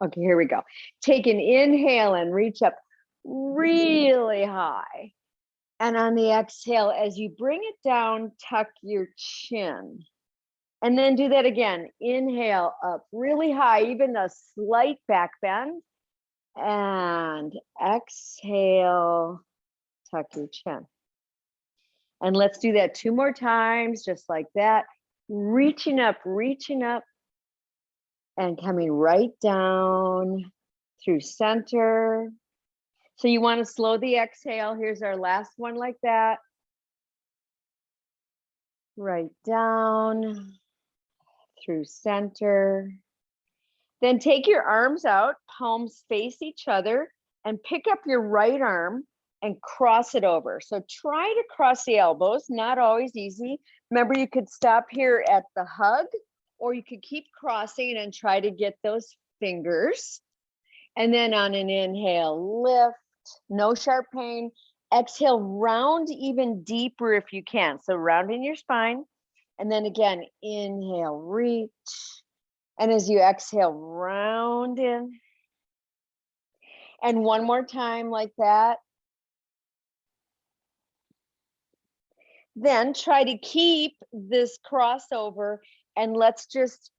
Okay, here we go. Take an inhale and reach up really high. And on the exhale, as you bring it down, tuck your chin. And then do that again. Inhale up really high, even a slight back bend. And exhale, tuck your chin. And let's do that 2 more times, just like that. Reaching up, and coming right down through center. So you want to slow the exhale. Here's our last one like that. Right down through center. Then take your arms out, palms face each other, and pick up your right arm and cross it over. So try to cross the elbows, not always easy. Remember, you could stop here at the hug, or you could keep crossing and try to get those fingers. And then on an inhale, lift, no sharp pain. Exhale, round even deeper if you can. So round in your spine. And then again, inhale, reach. And as you exhale, round in. And one more time like that. Then try to keep this crossover, and let's just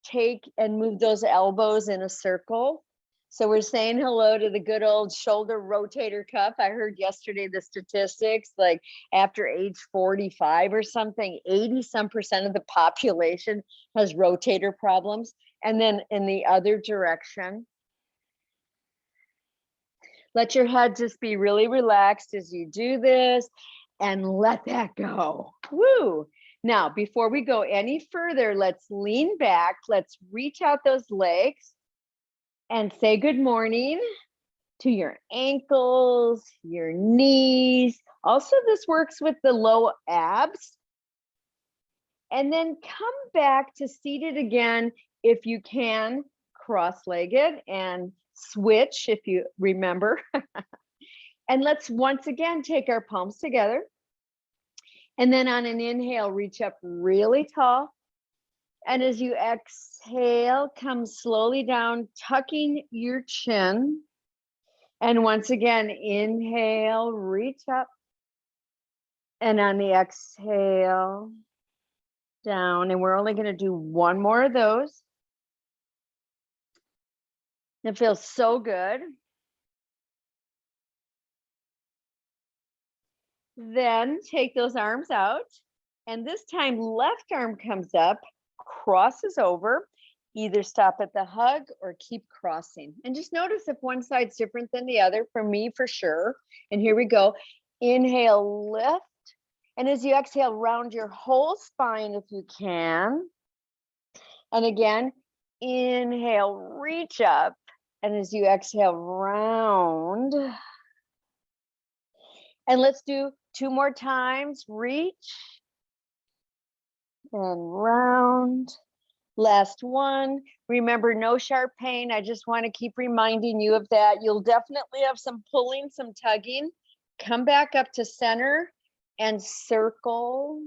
take and move those elbows in a circle. So we're saying hello to the good old shoulder rotator cuff. I heard yesterday the statistics, like after age 45 or something, 80% of the population has rotator problems. And then in the other direction, let your head just be really relaxed as you do this, and let that go. Woo! Now, before we go any further, let's lean back. Let's reach out those legs and say good morning to your ankles, your knees. Also, this works with the low abs. And then come back to seated again if you can, cross-legged, and switch if you remember. And let's once again take our palms together. And then on an inhale, reach up really tall. And as you exhale, come slowly down, tucking your chin. And once again, inhale, reach up. And on the exhale, down. And we're only going to do one more of those. It feels so good. Then take those arms out, and this time left arm comes up, crosses over, either stop at the hug or keep crossing. And just notice if one side's different than the other. For me, for sure. And here we go. Inhale, lift. And as you exhale, round your whole spine if you can. And again, inhale, reach up. And as you exhale, round. And let's do 2 more times. Reach and round. Last one. Remember, no sharp pain. I just want to keep reminding you of that. You'll definitely have some pulling, some tugging. Come back up to center and circle.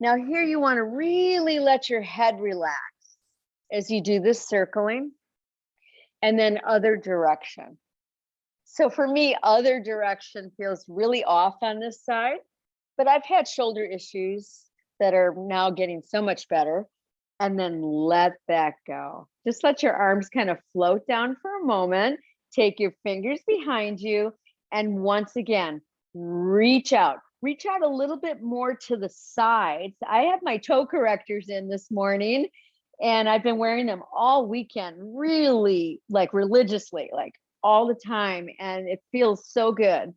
Now here you want to really let your head relax as you do this circling. And then other direction. So for me, other direction feels really off on this side, but I've had shoulder issues that are now getting so much better. And then let that go. Just let your arms kind of float down for a moment. Take your fingers behind you. And once again, reach out. Reach out a little bit more to the sides. I have my toe correctors in this morning, and I've been wearing them all weekend, really like religiously, like all the time, and it feels so good.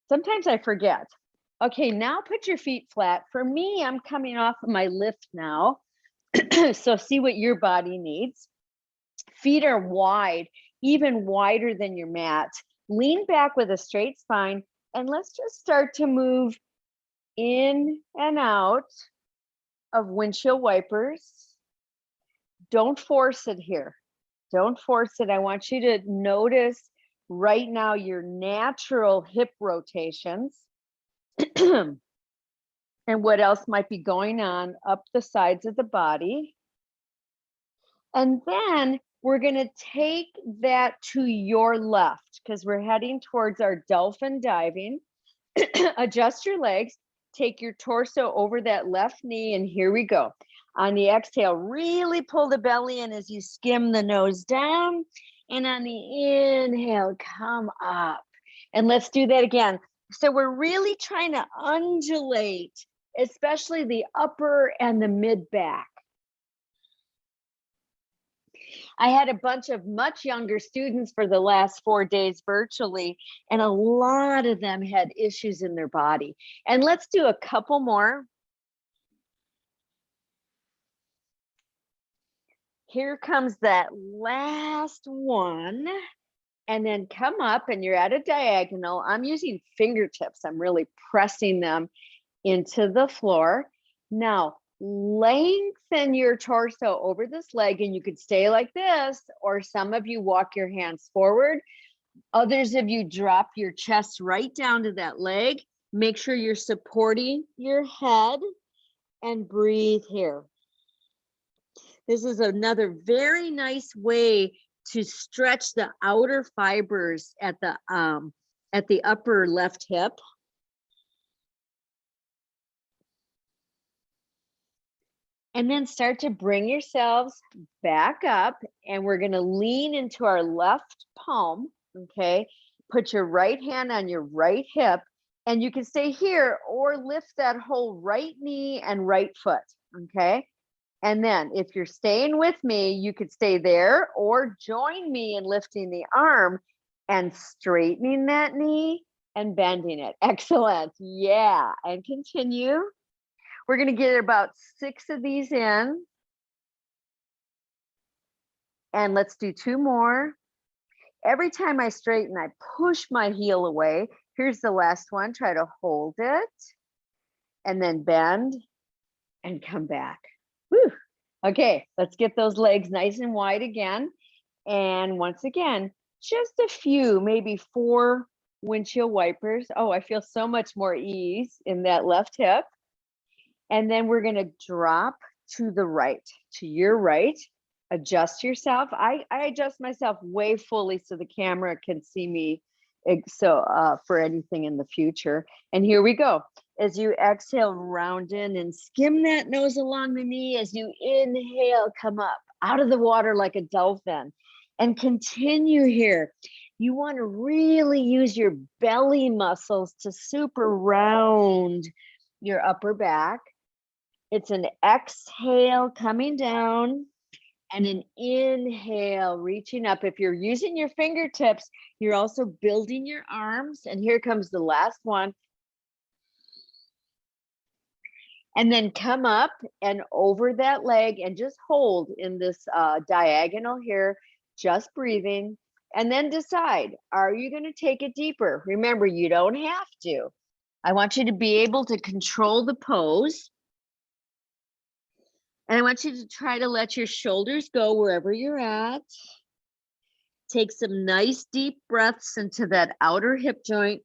Sometimes I forget. Okay, now put your feet flat. For me, I'm coming off of my lift now. So see what your body needs. Feet are wide, even wider than your mat. Lean back with a straight spine, and let's just start to move in and out of windshield wipers. Don't force it here. Don't force it. I want you to notice right now your natural hip rotations and what else might be going on up the sides of the body. And then We're gonna take that to your left because we're heading towards our dolphin diving. Adjust your legs, take your torso over that left knee, and here we go. On the exhale, really pull the belly in as you skim the nose down. And on the inhale, come up. And let's do that again. So we're really trying to undulate, especially the upper and the mid back. I had a bunch of much younger students for the last 4 days virtually, and a lot of them had issues in their body. And let's do a couple more. Here comes that last one. And then come up and you're at a diagonal. I'm using fingertips. I'm really pressing them into the floor. Now, lengthen your torso over this leg, and you could stay like this, or some of you walk your hands forward. Others of you drop your chest right down to that leg. Make sure you're supporting your head and breathe here. This is another very nice way to stretch the outer fibers at the upper left hip. And then start to bring yourselves back up, and we're going to lean into our left palm, okay? Put your right hand on your right hip, and you can stay here or lift that whole right knee and right foot, okay? And then if you're staying with me, you could stay there or join me in lifting the arm and straightening that knee and bending it. Excellent. Yeah. And continue. We're going to get about 6 of these in. And let's do 2 more. Every time I straighten, I push my heel away. Here's the last one. Try to hold it and then bend and come back. Woo. Okay, let's get those legs nice and wide again. And once again, just a few, maybe 4 windshield wipers. Oh, I feel so much more ease in that left hip. And then we're going to drop to the right, to your right. Adjust yourself. I adjust myself way fully so the camera can see me for anything in the future. And here we go. As you exhale, round in and skim that nose along the knee. As you inhale, come up out of the water like a dolphin and continue here. You want to really use your belly muscles to super round your upper back. It's an exhale coming down and an inhale reaching up. If you're using your fingertips, you're also building your arms. And here comes the last one. And then come up and over that leg and just hold in this diagonal here, just breathing. And then decide, are you going to take it deeper? Remember, you don't have to. I want you to be able to control the pose. And I want you to try to let your shoulders go wherever you're at. Take some nice deep breaths into that outer hip joint.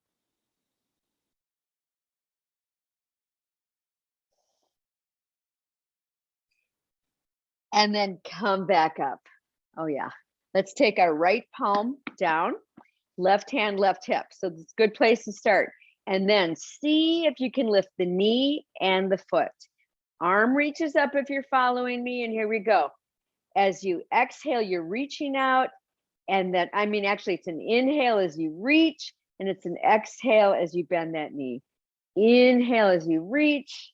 And then come back up. Oh yeah. Let's take our right palm down, left hand, left hip. So it's a good place to start. And then see if you can lift the knee and the foot. Arm reaches up if you're following me, and here we go. As you exhale, you're reaching out, and then, actually it's an inhale as you reach, and it's an exhale as you bend that knee. Inhale as you reach,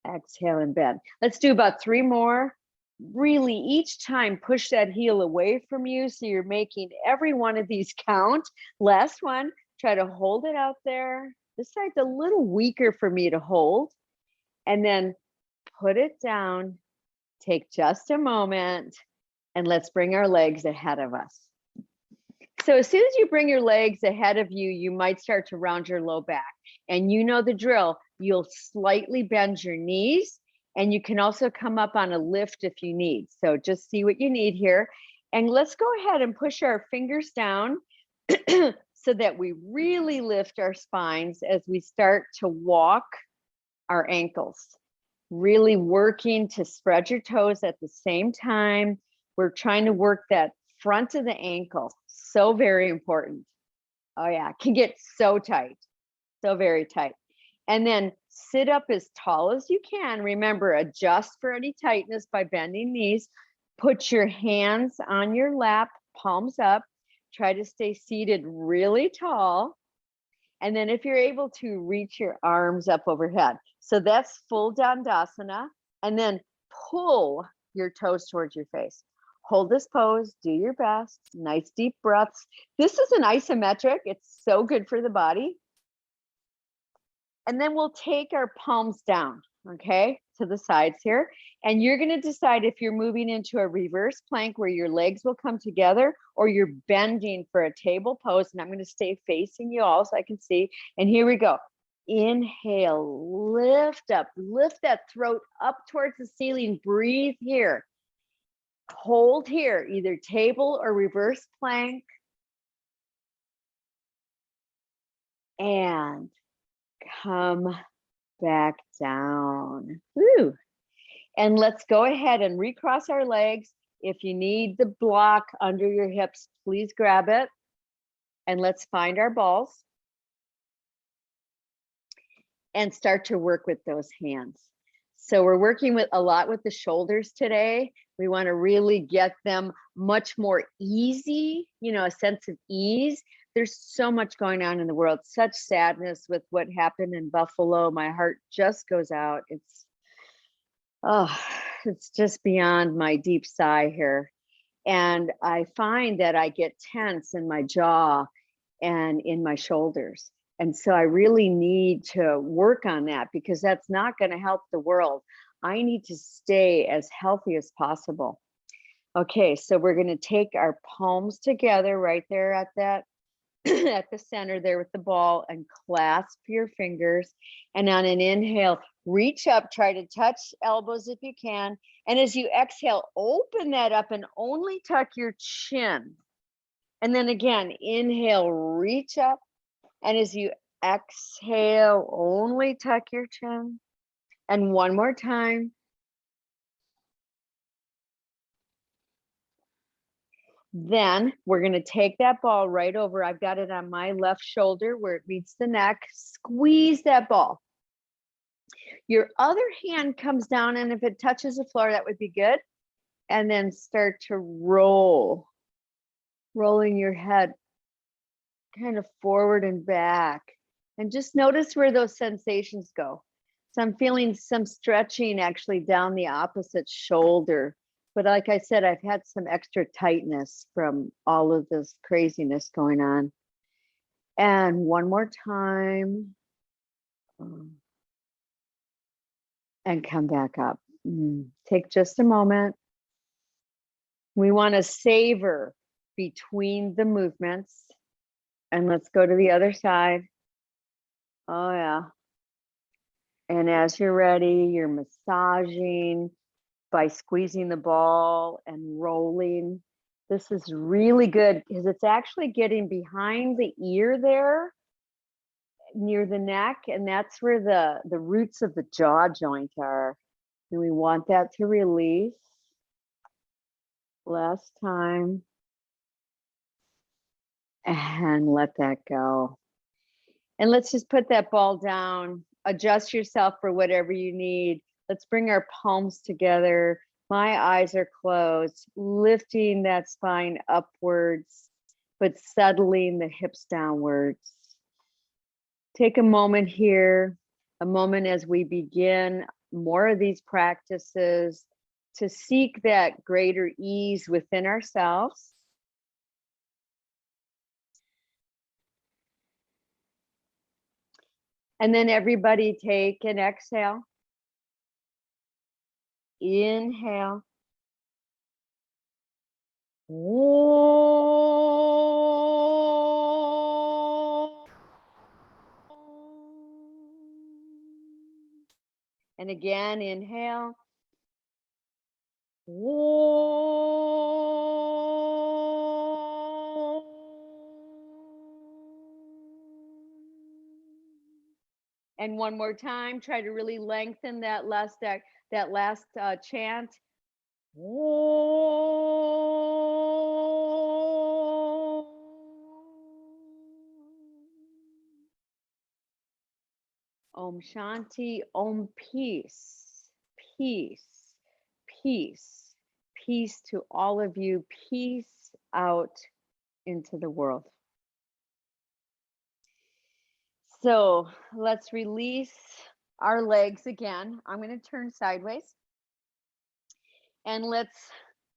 exhale and bend. Let's do about 3 more. Really, each time, push that heel away from you, so you're making every one of these count. Last one, try to hold it out there. This side's a little weaker for me to hold. And then put it down, take just a moment, and let's bring our legs ahead of us. So as soon as you bring your legs ahead of you, you might start to round your low back. And you know the drill. You'll slightly bend your knees, and you can also come up on a lift if you need. So just see what you need here. And let's go ahead and push our fingers down so that we really lift our spines as we start to walk our ankles. Really working to spread your toes at the same time. We're trying to work that front of the ankle. So very important. Oh yeah, it can get so tight, so very tight. And then sit up as tall as you can. Remember, adjust for any tightness by bending knees. Put your hands on your lap, palms up. Try to stay seated really tall. And then if you're able to, reach your arms up overhead. So that's full Dandasana. And then pull your toes towards your face. Hold this pose, do your best, nice deep breaths. This is an isometric. It's so good for the body. And then we'll take our palms down, okay, to the sides here. And you're gonna decide if you're moving into a reverse plank where your legs will come together, or you're bending for a table pose. And I'm gonna stay facing you all so I can see. And here we go. Inhale, lift up, lift that throat up towards the ceiling. Breathe here. Hold here, either table or reverse plank. And come back down. Woo. And let's go ahead and recross our legs. If you need the block under your hips, please grab it. And let's find our balls and start to work with those hands. So we're working with a lot with the shoulders today. We want to really get them much more easy, you know, a sense of ease. There's so much going on in the world, such sadness with what happened in Buffalo. My heart just goes out. It's just beyond my deep sigh here. And I find that I get tense in my jaw and in my shoulders. And so I really need to work on that, because that's not going to help the world. I need to stay as healthy as possible. Okay, so we're going to take our palms together right there at that at the center there with the ball, and clasp your fingers. And on an inhale, reach up, try to touch elbows if you can. And as you exhale, open that up and only tuck your chin. And then again, inhale, reach up. And as you exhale, only tuck your chin. And one more time. Then we're going to take that ball right over. I've got it on my left shoulder where it meets the neck. Squeeze that ball. Your other hand comes down, and if it touches the floor, that would be good. And then start to roll, rolling your head kind of forward and back. And just notice where those sensations go. So I'm feeling some stretching actually down the opposite shoulder. But like I said, I've had some extra tightness from all of this craziness going on. And one more time. And come back up. Take just a moment. We want to savor between the movements. And let's go to the other side. Oh, yeah. And as you're ready, you're massaging by squeezing the ball and rolling. This is really good because it's actually getting behind the ear there, near the neck, and that's where the roots of the jaw joint are. And we want that to release. Last time. And let that go. And let's just put that ball down. Adjust yourself for whatever you need. Let's bring our palms together. My eyes are closed, lifting that spine upwards, but settling the hips downwards. Take a moment here, a moment as we begin more of these practices to seek that greater ease within ourselves. And then everybody take an exhale. Inhale. And again, inhale. And one more time, try to really lengthen that last chant. Om Shanti, Om peace, peace, peace, peace to all of you, peace out into the world. So let's release our legs again. I'm going to turn sideways and let's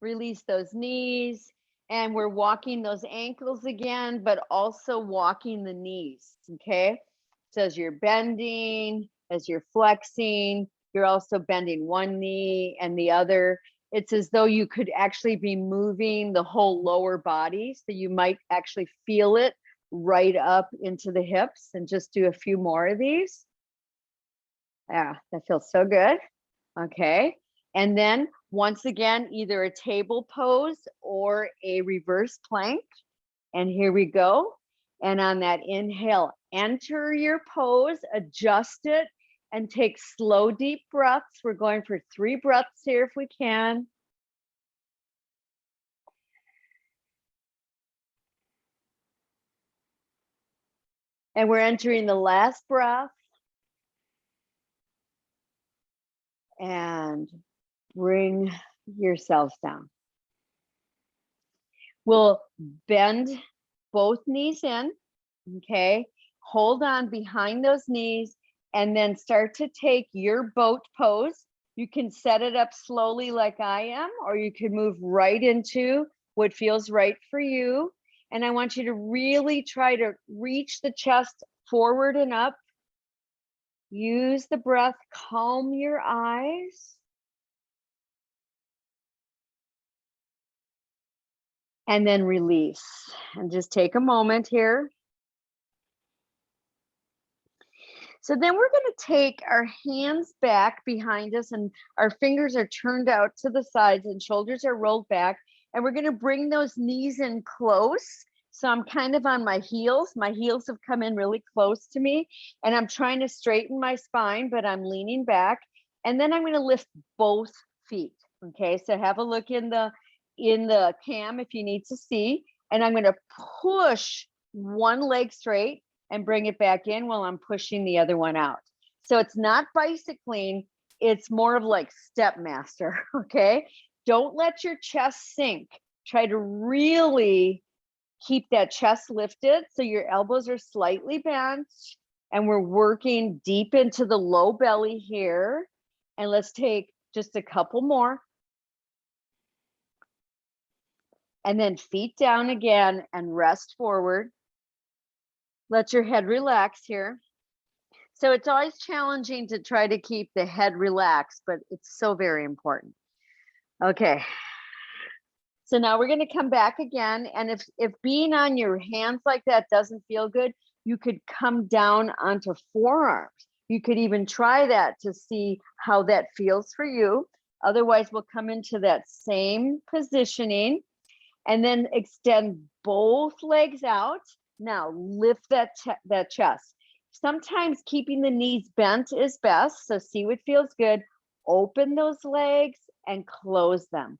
release those knees. And we're walking those ankles again, but also walking the knees. Okay. So as you're bending, as you're flexing, you're also bending one knee and the other. It's as though you could actually be moving the whole lower body. So you might actually feel it right up into the hips, and just do a few more of these. Yeah, that feels so good. Okay. And then once again, either a table pose or a reverse plank. And here we go. And on that inhale, enter your pose, adjust it, and take slow, deep breaths. We're going for 3 breaths here if we can. And we're entering the last breath. And bring yourselves down. We'll bend both knees in, okay? Hold on behind those knees and then start to take your boat pose. You can set it up slowly like I am, or you can move right into what feels right for you. And I want you to really try to reach the chest forward and up. Use the breath, calm your eyes. And then release. And just take a moment here. So then we're going to take our hands back behind us, and our fingers are turned out to the sides and shoulders are rolled back. And we're going to bring those knees in close. So I'm kind of on my heels. My heels have come in really close to me, and I'm trying to straighten my spine, but I'm leaning back. And then I'm going to lift both feet. Okay, so have a look in the cam if you need to see. And I'm going to push one leg straight and bring it back in while I'm pushing the other one out. So it's not bicycling, it's more of like step master, okay? Don't let your chest sink. Try to really keep that chest lifted so your elbows are slightly bent, and we're working deep into the low belly here. And let's take just a couple more. And then feet down again and rest forward. Let your head relax here. So it's always challenging to try to keep the head relaxed, but it's so very important. Okay. So now we're going to come back again. And if being on your hands like that doesn't feel good, you could come down onto forearms. You could even try that to see how that feels for you. Otherwise, we'll come into that same positioning and then extend both legs out. Now lift that chest. Sometimes keeping the knees bent is best. So see what feels good. Open those legs and close them.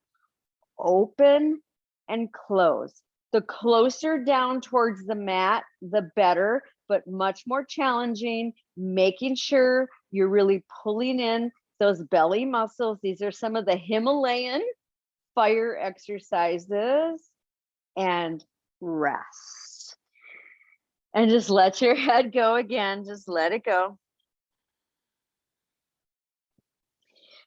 Open and close. The closer down towards the mat, the better, but much more challenging. Making sure you're really pulling in those belly muscles. These are some of the Himalayan fire exercises. And rest. And just let your head go again. Just let it go.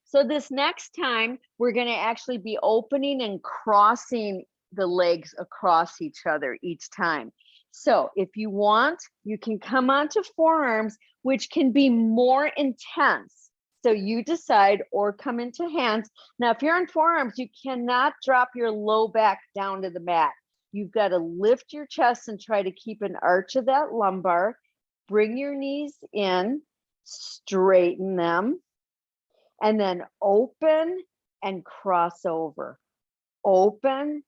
So this next time, we're going to actually be opening and crossing the legs across each other each time. So if you want, you can come onto forearms, which can be more intense. So you decide, or come into hands. Now, if you're on forearms, you cannot drop your low back down to the mat. You've got to lift your chest and try to keep an arch of that lumbar. Bring your knees in, straighten them, and then open and cross over. Open,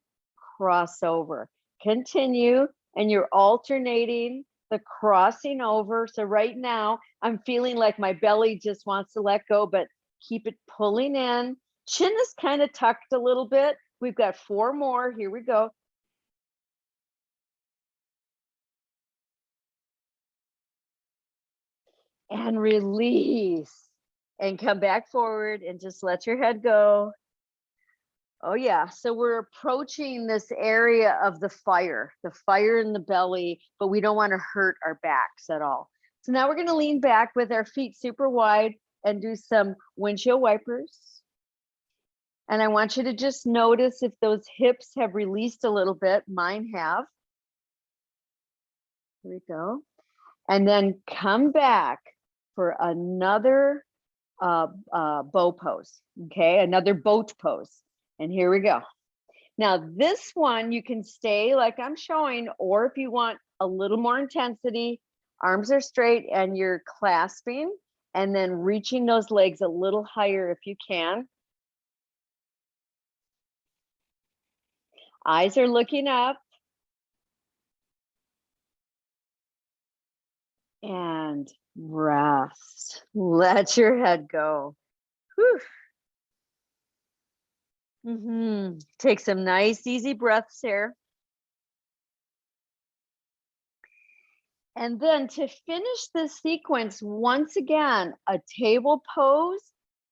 cross over. Continue, and you're alternating the crossing over. So right now, I'm feeling like my belly just wants to let go, but keep it pulling in. Chin is kind of tucked a little bit. We've got 4 more. Here we go. and release. And come back forward and just let your head go. Oh yeah, so we're approaching this area of the fire in the belly, but we don't want to hurt our backs at all. So now we're going to lean back with our feet super wide and do some windshield wipers. And I want you to just notice if those hips have released a little bit. Mine have. Here we go. And then come back for another bow pose. Okay, another boat pose. And here we go. Now this one, you can stay like I'm showing, or if you want a little more intensity, arms are straight and you're clasping and then reaching those legs a little higher if you can. Eyes are looking up. And rest. Let your head go. Whew. Take some nice, easy breaths here. And then to finish this sequence, once again, a table pose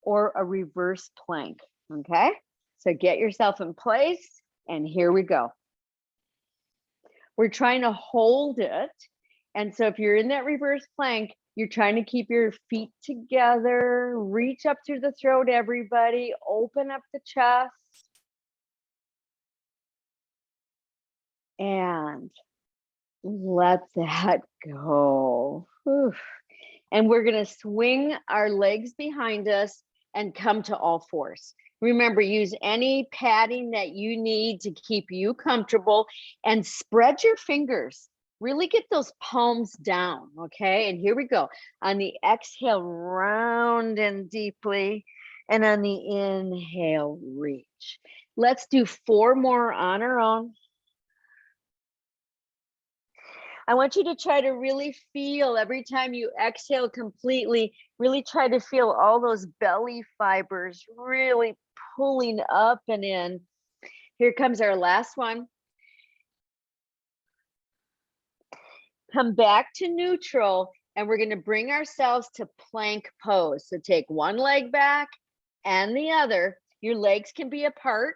or a reverse plank, okay? So get yourself in place, and here we go. We're trying to hold it. And so if you're in that reverse plank, you're trying to keep your feet together, reach up through the throat, everybody, open up the chest. And let that go. Whew. And we're going to swing our legs behind us and come to all fours. Remember, use any padding that you need to keep you comfortable and spread your fingers. Really get those palms down, okay? And here we go. On the exhale, round and deeply. And on the inhale, reach. Let's do 4 more on our own. I want you to try to really feel every time you exhale completely, really try to feel all those belly fibers really pulling up and in. Here comes our last one. Come back to neutral, and we're going to bring ourselves to plank pose. So take one leg back and the other. Your legs can be apart.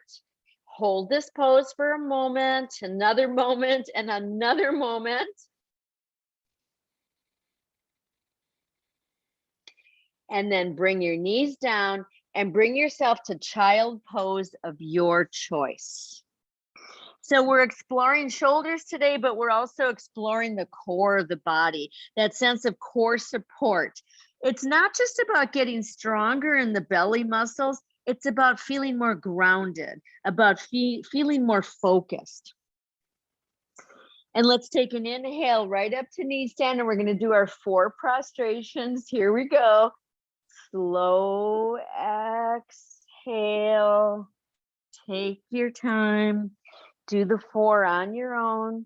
Hold this pose for a moment, another moment, and another moment. And then bring your knees down and bring yourself to child pose of your choice. So we're exploring shoulders today, but we're also exploring the core of the body, that sense of core support. It's not just about getting stronger in the belly muscles. It's about feeling more grounded, about feeling more focused. And let's take an inhale right up to knee stand, and we're going to do our 4 prostrations. Here we go. Slow exhale. Take your time. Do the 4 on your own.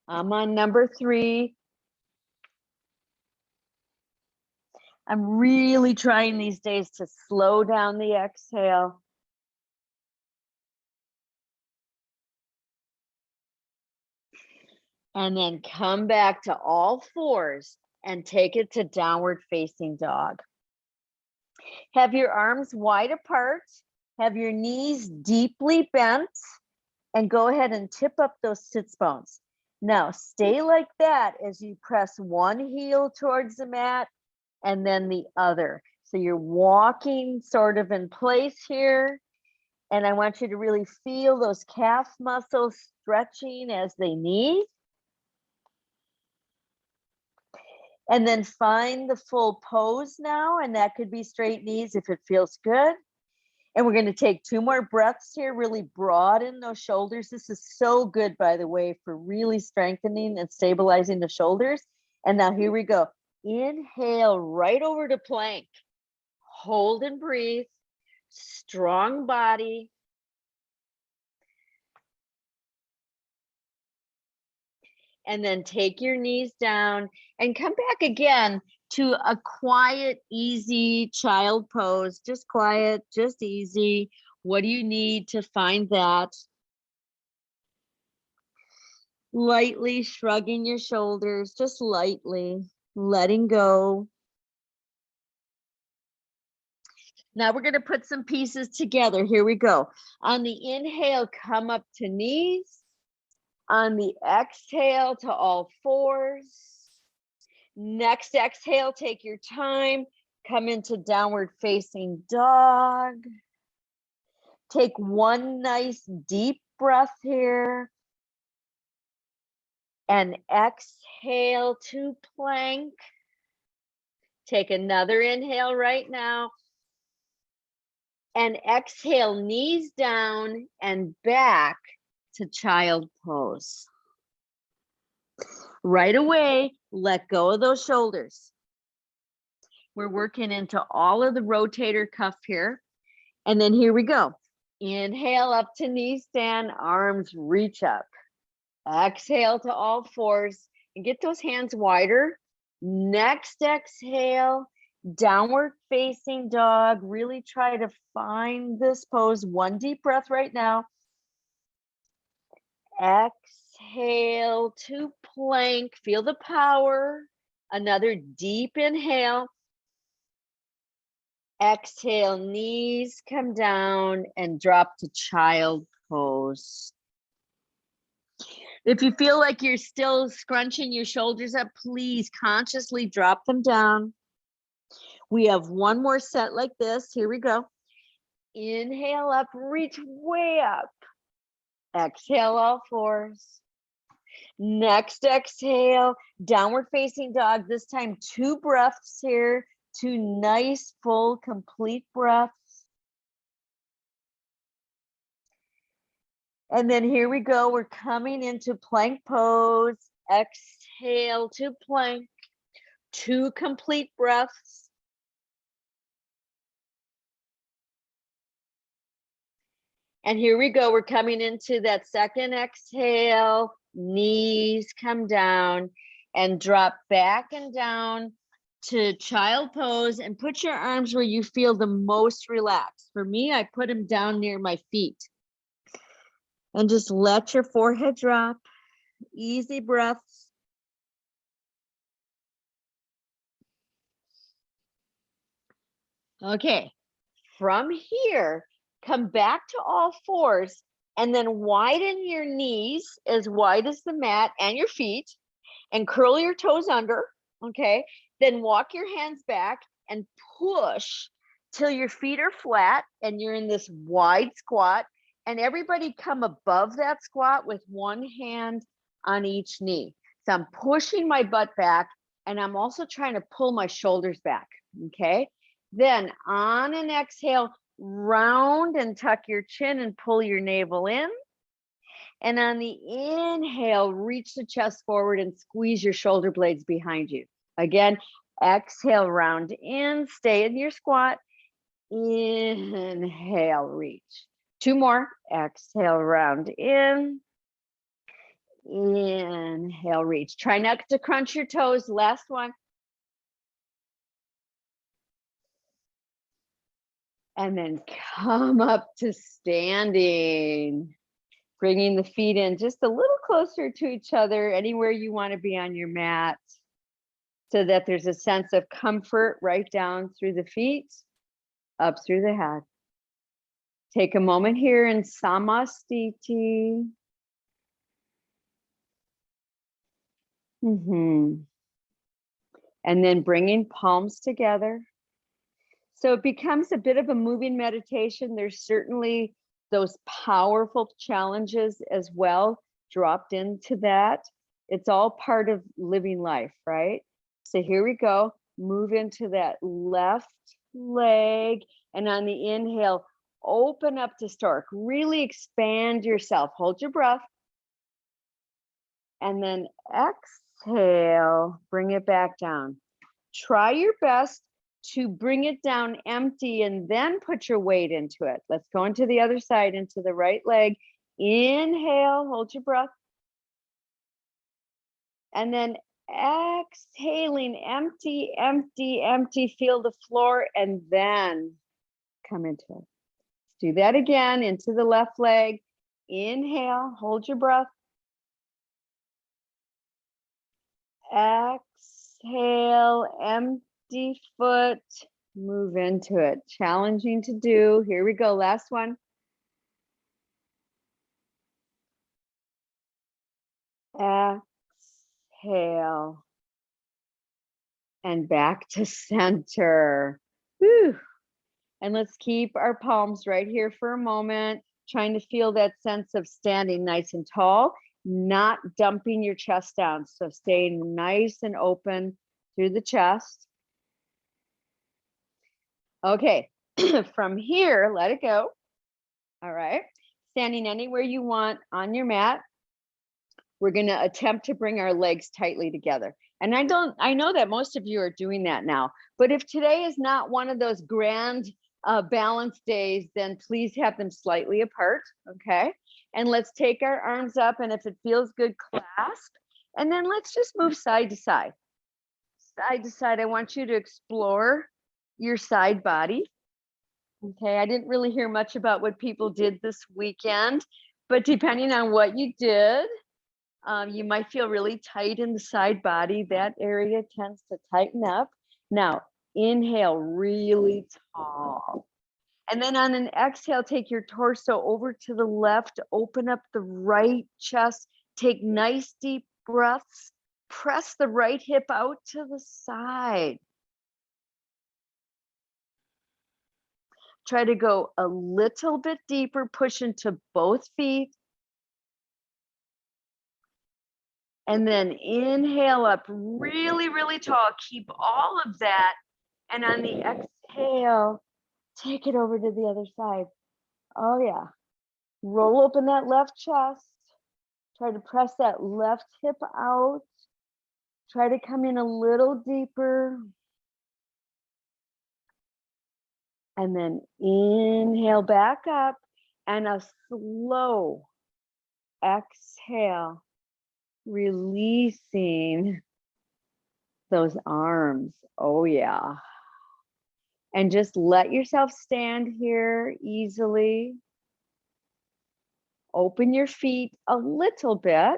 I'm on number 3. I'm really trying these days to slow down the exhale. And then come back to all 4s and take it to downward facing dog. Have your arms wide apart. Have your knees deeply bent. And go ahead and tip up those sits bones. Now stay like that as you press one heel towards the mat and then the other. So you're walking sort of in place here. And I want you to really feel those calf muscles stretching as they need. And then find the full pose now. And that could be straight knees if it feels good. And we're going to take 2 more breaths here, really broaden those shoulders. This is so good, by the way, for really strengthening and stabilizing the shoulders. And now here we go. Inhale right over to plank. Hold and breathe. Strong body. And then take your knees down and come back again to a quiet, easy child pose. Just quiet, just easy. What do you need to find that? Lightly shrugging your shoulders, just lightly letting go. Now we're going to put some pieces together. Here we go. On the inhale, come up to knees. On the exhale, to all fours. Next exhale, take your time. Come into downward facing dog. Take one nice deep breath here. And exhale to plank. Take another inhale right now. And exhale, knees down and back to child pose. Right away, let go of those shoulders. We're working into all of the rotator cuff here. And then here we go. Inhale up to knee stand, arms reach up. Exhale to all fours and get those hands wider. Next exhale, downward facing dog. Really try to find this pose. One deep breath right now. Exhale to plank. Feel the power. Another deep inhale. Exhale, knees come down and drop to child pose. If you feel like you're still scrunching your shoulders up, please consciously drop them down. We have one more set like this. Here we go. Inhale up, reach way up. Exhale, all fours. Next exhale, downward facing dog. This time, 2 breaths here. 2 nice, full, complete breaths. And then here we go. We're coming into plank pose. Exhale to plank. 2 complete breaths. And here we go. We're coming into that second exhale. Knees come down and drop back and down to child pose, and put your arms where you feel the most relaxed. For me, I put them down near my feet. And just let your forehead drop. Easy breaths. Okay, from here, come back to all fours and then widen your knees as wide as the mat and your feet, and curl your toes under, okay? Then walk your hands back and push till your feet are flat and you're in this wide squat. And everybody come above that squat with one hand on each knee. So I'm pushing my butt back and I'm also trying to pull my shoulders back, okay? Then on an exhale, round and tuck your chin and pull your navel in. And on the inhale, reach the chest forward and squeeze your shoulder blades behind you. Again, exhale, round in, stay in your squat. Inhale, reach. 2 more. Exhale, round in. Inhale, reach. Try not to crunch your toes. Last one. And then come up to standing. Bringing the feet in just a little closer to each other, anywhere you want to be on your mat, so that there's a sense of comfort right down through the feet, up through the head. Take a moment here in Samastiti. And then bringing palms together. So it becomes a bit of a moving meditation. There's certainly those powerful challenges as well dropped into that. It's all part of living life, right? So here we go. Move into that left leg. And on the inhale, open up to stork. Really expand yourself. Hold your breath. And then exhale, bring it back down. Try your best to bring it down empty and then put your weight into it. Let's go into the other side, into the right leg. Inhale, hold your breath. And then exhaling, empty, empty, empty, feel the floor, and then come into it. Let's do that again, into the left leg. Inhale, hold your breath. Exhale, empty foot, move into it. Challenging to do. Here we go. Last one. Exhale. And back to center. Whew. And let's keep our palms right here for a moment, trying to feel that sense of standing nice and tall, not dumping your chest down. So staying nice and open through the chest. Okay, from here, let it go. All right, standing anywhere you want on your mat. We're going to attempt to bring our legs tightly together. And I know that most of you are doing that now, but if today is not one of those grand balance days, then please have them slightly apart, okay? And let's take our arms up, and if it feels good, clasp. And then let's just move side to side. Side to side, I want you to explore your side body. Okay, I didn't really hear much about what people did this weekend, but depending on what you did, you might feel really tight in the side body. That area tends to tighten up. Now, inhale really tall. And then on an exhale, take your torso over to the left, open up the right chest, take nice deep breaths, press the right hip out to the side. Try to go a little bit deeper, push into both feet. And then inhale up really, really tall. Keep all of that. And on the exhale, take it over to the other side. Oh, yeah. Roll open that left chest. Try to press that left hip out. Try to come in a little deeper. And then inhale back up and a slow exhale, releasing those arms. Oh, yeah. And just let yourself stand here easily. Open your feet a little bit.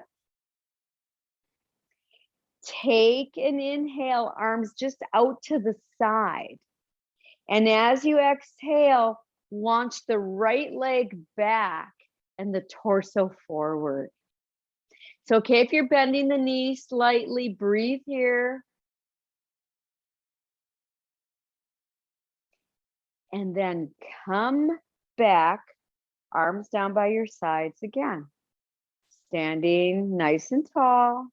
Take an inhale, arms just out to the side. And as you exhale, launch the right leg back and the torso forward. It's okay if you're bending the knee slightly, breathe here. And then come back, arms down by your sides again. Standing nice and tall.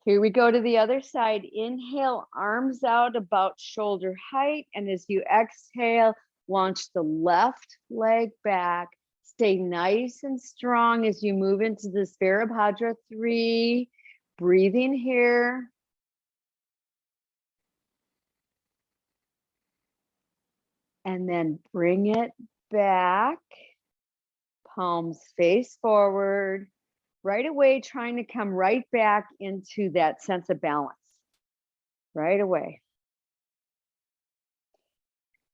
Here we go to the other side. Inhale, arms out about shoulder height. And as you exhale, launch the left leg back. Stay nice and strong as you move into this Virabhadra 3. Breathing here. And then bring it back. Palms face forward. Right away, trying to come right back into that sense of balance. Right away.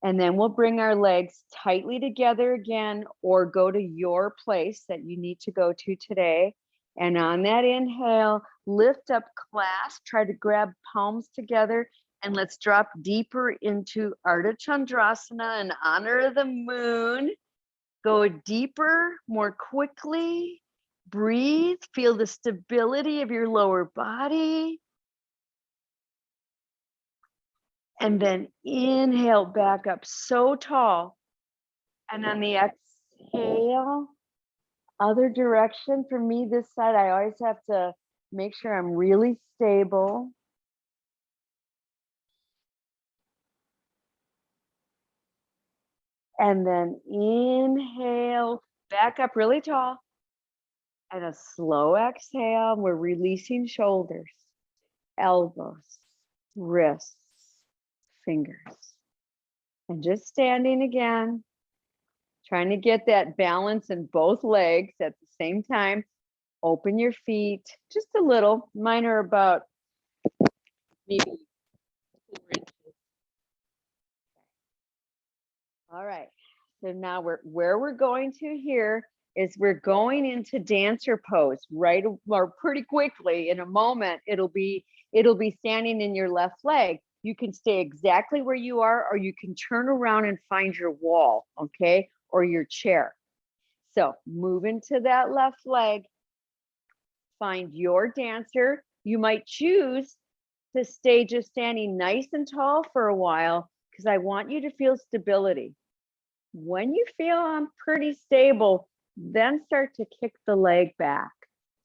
And then we'll bring our legs tightly together again, or go to your place that you need to go to today. And on that inhale, lift up, clasp, try to grab palms together, and let's drop deeper into Ardha Chandrasana in honor of the moon. Go deeper, more quickly. Breathe, feel the stability of your lower body. And then inhale back up so tall. And on the exhale, other direction. For me, this side, I always have to make sure I'm really stable. And then inhale, back up really tall. And a slow exhale. We're releasing shoulders, elbows, wrists, fingers. And just standing again, trying to get that balance in both legs at the same time. Open your feet just a little. Mine are about maybe 4 inches. All right. So now where we're going to here is we're going into dancer pose, right? Or pretty quickly in a moment, it'll be standing in your left leg. You can stay exactly where you are, or you can turn around and find your wall, okay? Or your chair. So move into that left leg, find your dancer. You might choose to stay just standing nice and tall for a while, because I want you to feel stability. When you feel I'm pretty stable, then start to kick the leg back.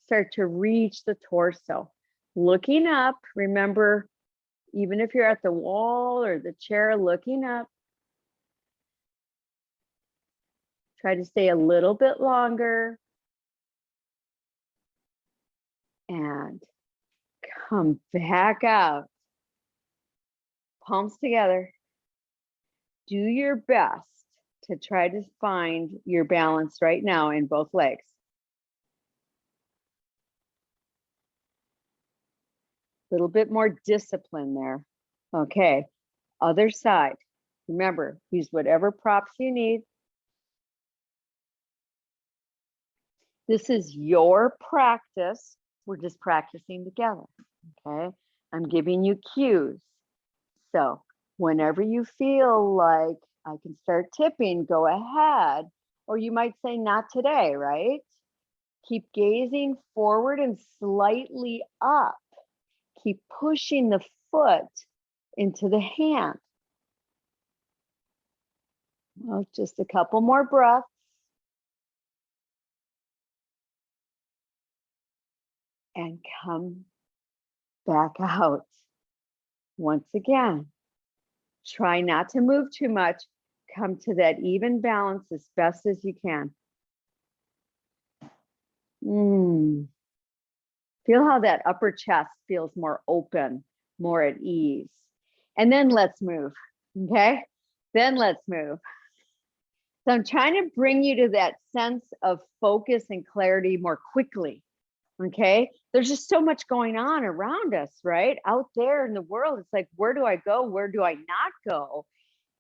Start to reach the torso. Looking up, remember, even if you're at the wall or the chair, looking up. Try to stay a little bit longer. And come back out. Palms together. Do your best to try to find your balance right now in both legs. A little bit more discipline there. Okay, other side. Remember, use whatever props you need. This is your practice. We're just practicing together, okay? I'm giving you cues. So whenever you feel like I can start tipping, go ahead. Or you might say, not today, right? Keep gazing forward and slightly up. Keep pushing the foot into the hand. Well, just a couple more breaths. And come back out. Once again, try not to move too much. Come to that even balance as best as you can. Feel how that upper chest feels more open, more at ease. And then let's move, okay? Then let's move. So I'm trying to bring you to that sense of focus and clarity more quickly, okay? There's just so much going on around us, right? Out there in the world, it's like, where do I go? Where do I not go?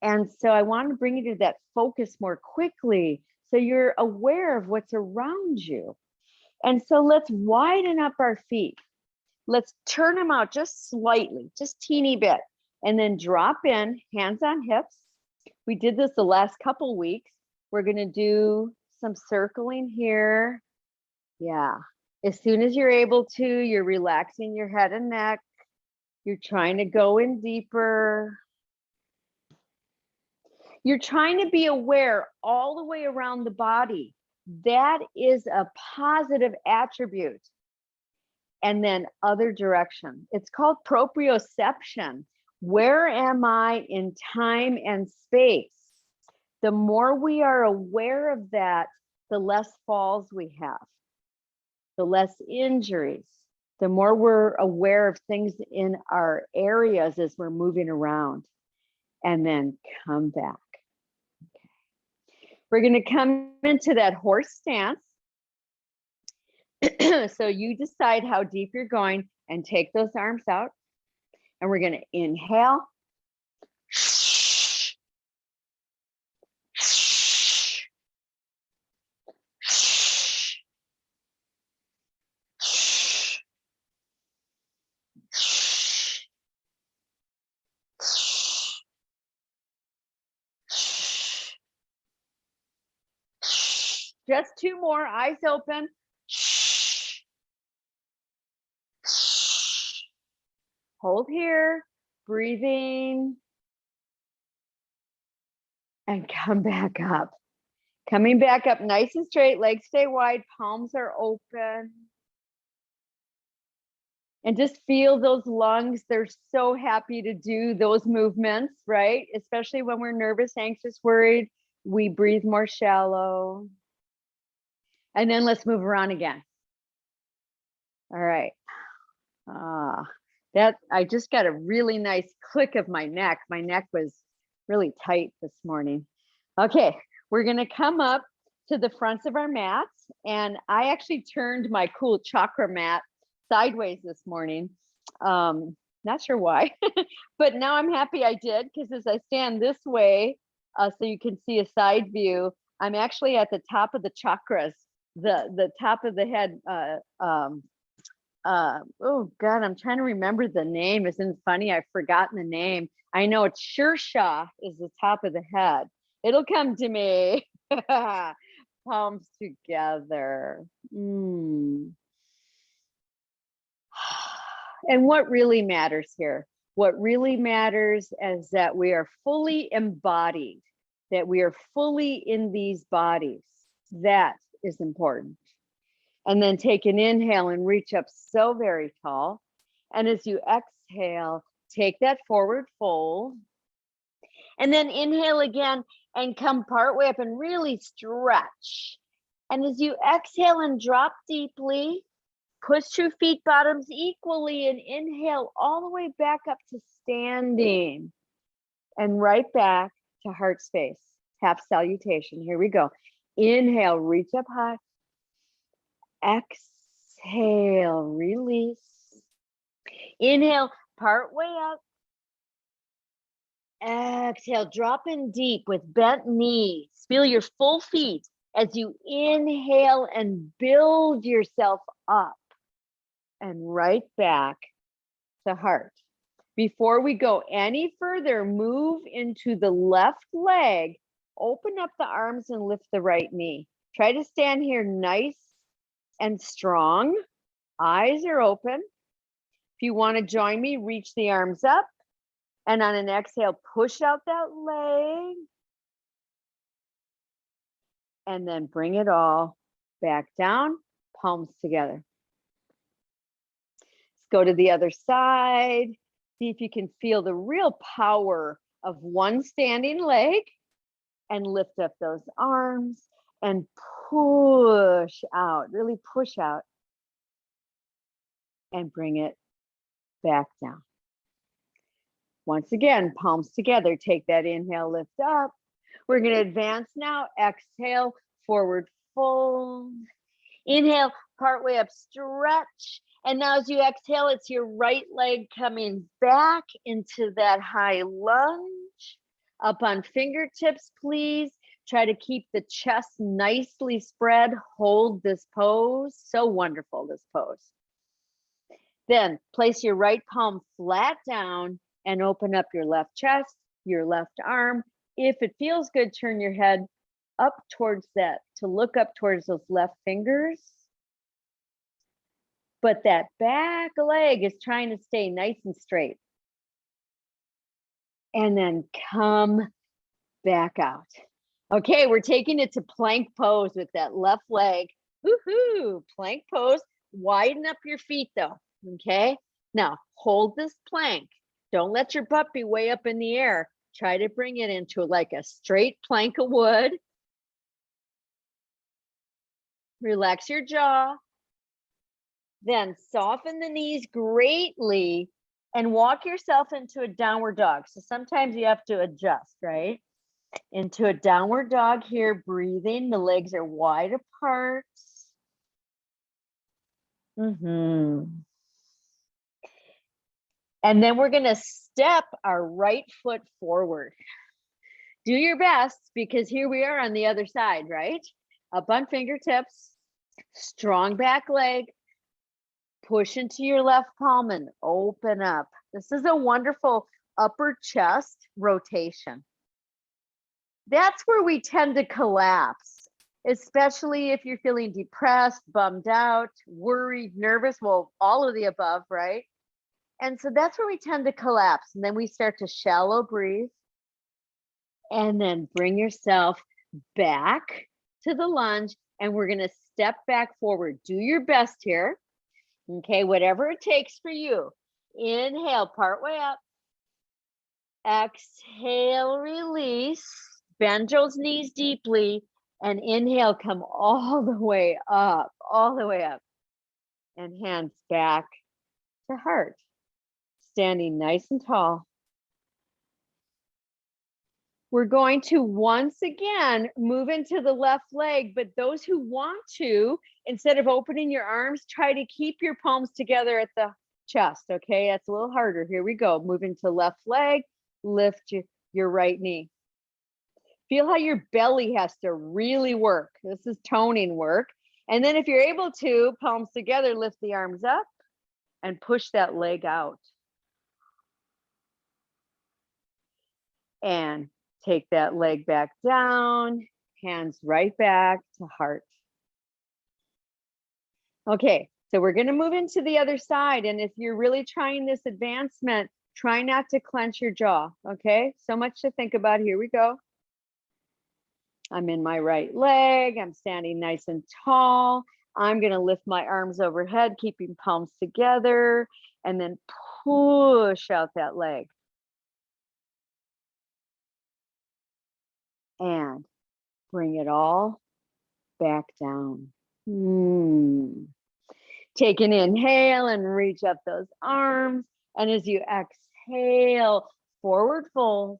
And so I want to bring you to that focus more quickly so you're aware of what's around you. And so let's widen up our feet. Let's turn them out just slightly, just teeny bit, and then drop in, hands on hips. We did this the last couple weeks. We're going to do some circling here. Yeah. As soon as you're able to, you're relaxing your head and neck. You're trying to go in deeper. You're trying to be aware all the way around the body. That is a positive attribute. And then other direction. It's called proprioception. Where am I in time and space? The more we are aware of that, the less falls we have, the less injuries, the more we're aware of things in our areas as we're moving around. And then come back. We're going to come into that horse stance. So you decide how deep you're going and take those arms out. And we're going to inhale. Just two more, eyes open. Hold here, breathing. And come back up. Coming back up nice and straight, legs stay wide, palms are open. And just feel those lungs. They're so happy to do those movements, right? Especially when we're nervous, anxious, worried, we breathe more shallow. And then let's move around again. All right. That I just got a really nice click of my neck. My neck was really tight this morning. Okay, we're gonna come up to the fronts of our mats, and I actually turned my cool chakra mat sideways this morning. Not sure why, but now I'm happy I did, because as I stand this way, so you can see a side view, I'm actually at the top of the chakras, the top of the head. Oh God, I'm trying to remember the name. Isn't it funny? I've forgotten the name. I know it's Shirsha is the top of the head. It'll come to me. Palms together. Mm. And what really matters here? What really matters is that we are fully embodied, that we are fully in these bodies. That is important. And then take an inhale and reach up so very tall. And as you exhale, take that forward fold. And then inhale again and come partway up and really stretch. And as you exhale and drop deeply, push your feet bottoms equally and inhale all the way back up to standing. And right back to heart space, half salutation. Here we go. Inhale, reach up high. Exhale, release. Inhale, part way up. Exhale, drop in deep with bent knees. Feel your full feet as you inhale and build yourself up. And right back to heart. Before we go any further, move into the left leg. Open up the arms and lift the right knee. Try to stand here nice and strong. Eyes are open. If you want to join me, reach the arms up. And on an exhale, push out that leg. And then bring it all back down, palms together. Let's go to the other side. See if you can feel the real power of one standing leg and lift up those arms and push out, really push out and bring it back down. Once again, palms together, take that inhale, lift up. We're going to advance now. Exhale, forward fold. Inhale, partway up, stretch. And now as you exhale, it's your right leg coming back into that high lunge. Up on fingertips, please. Try to keep the chest nicely spread. Hold this pose. So wonderful, this pose. Then place your right palm flat down and open up your left chest, your left arm. If it feels good, turn your head up towards that, to look up towards those left fingers. But that back leg is trying to stay nice and straight. And then come back out. Okay, we're taking it to plank pose with that left leg. Woohoo! Plank pose. Widen up your feet though. Okay, now hold this plank. Don't let your butt be way up in the air. Try to bring it into like a straight plank of wood. Relax your jaw. Then soften the knees greatly and walk yourself into a downward dog. So sometimes you have to adjust, right? Into a downward dog here, breathing. The legs are wide apart. And then we're going to step our right foot forward. Do your best, because here we are on the other side, right? Up on fingertips, strong back leg, push into your left palm and open up. This is a wonderful upper chest rotation. That's where we tend to collapse, especially if you're feeling depressed, bummed out, worried, nervous, well, all of the above, right? And so that's where we tend to collapse. And then we start to shallow breathe. And then bring yourself back to the lunge. And we're going to step back forward. Do your best here. Okay, whatever it takes for you. Inhale, partway up. Exhale, release. Bend those knees deeply. And inhale, come all the way up, And hands back to heart. Standing nice and tall. We're going to once again move into the left leg, but those who want to, instead of opening your arms, try to keep your palms together at the chest, okay? That's a little harder. Here we go. Move into left leg, lift your right knee. Feel how your belly has to really work. This is toning work. And then if you're able to, palms together, lift the arms up and push that leg out. And take that leg back down, hands right back to heart. Okay, so we're going to move into the other side. And if you're really trying this advancement, try not to clench your jaw. Okay, so much to think about. Here we go. I'm in my right leg. I'm standing nice and tall. I'm going to lift my arms overhead, keeping palms together, and then push out that leg. And bring it all back down. Take an inhale and reach up those arms. And as you exhale, forward fold.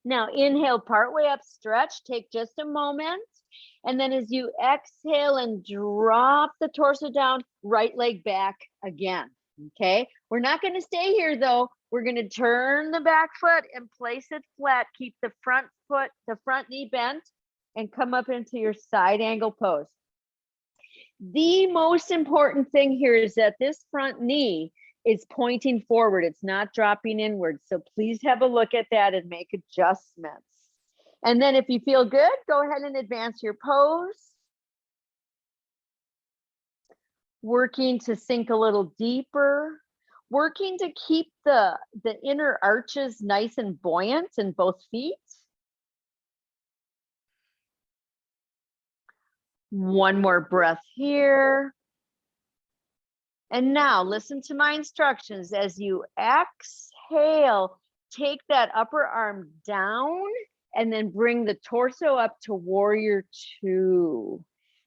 Now inhale, partway up, stretch, take just a moment. And then as you exhale and drop the torso down, right leg back again, okay? We're not gonna stay here though. We're gonna turn the back foot and place it flat. Keep the front foot, the front knee bent, and come up into your side angle pose. The most important thing here is that this front knee is pointing forward. It's not dropping inward. So please have a look at that and make adjustments. And then if you feel good, go ahead and advance your pose. Working to sink a little deeper. Working to keep the inner arches nice and buoyant in both feet. One more breath here. And now listen to my instructions. As you exhale, take that upper arm down and then bring the torso up to warrior two.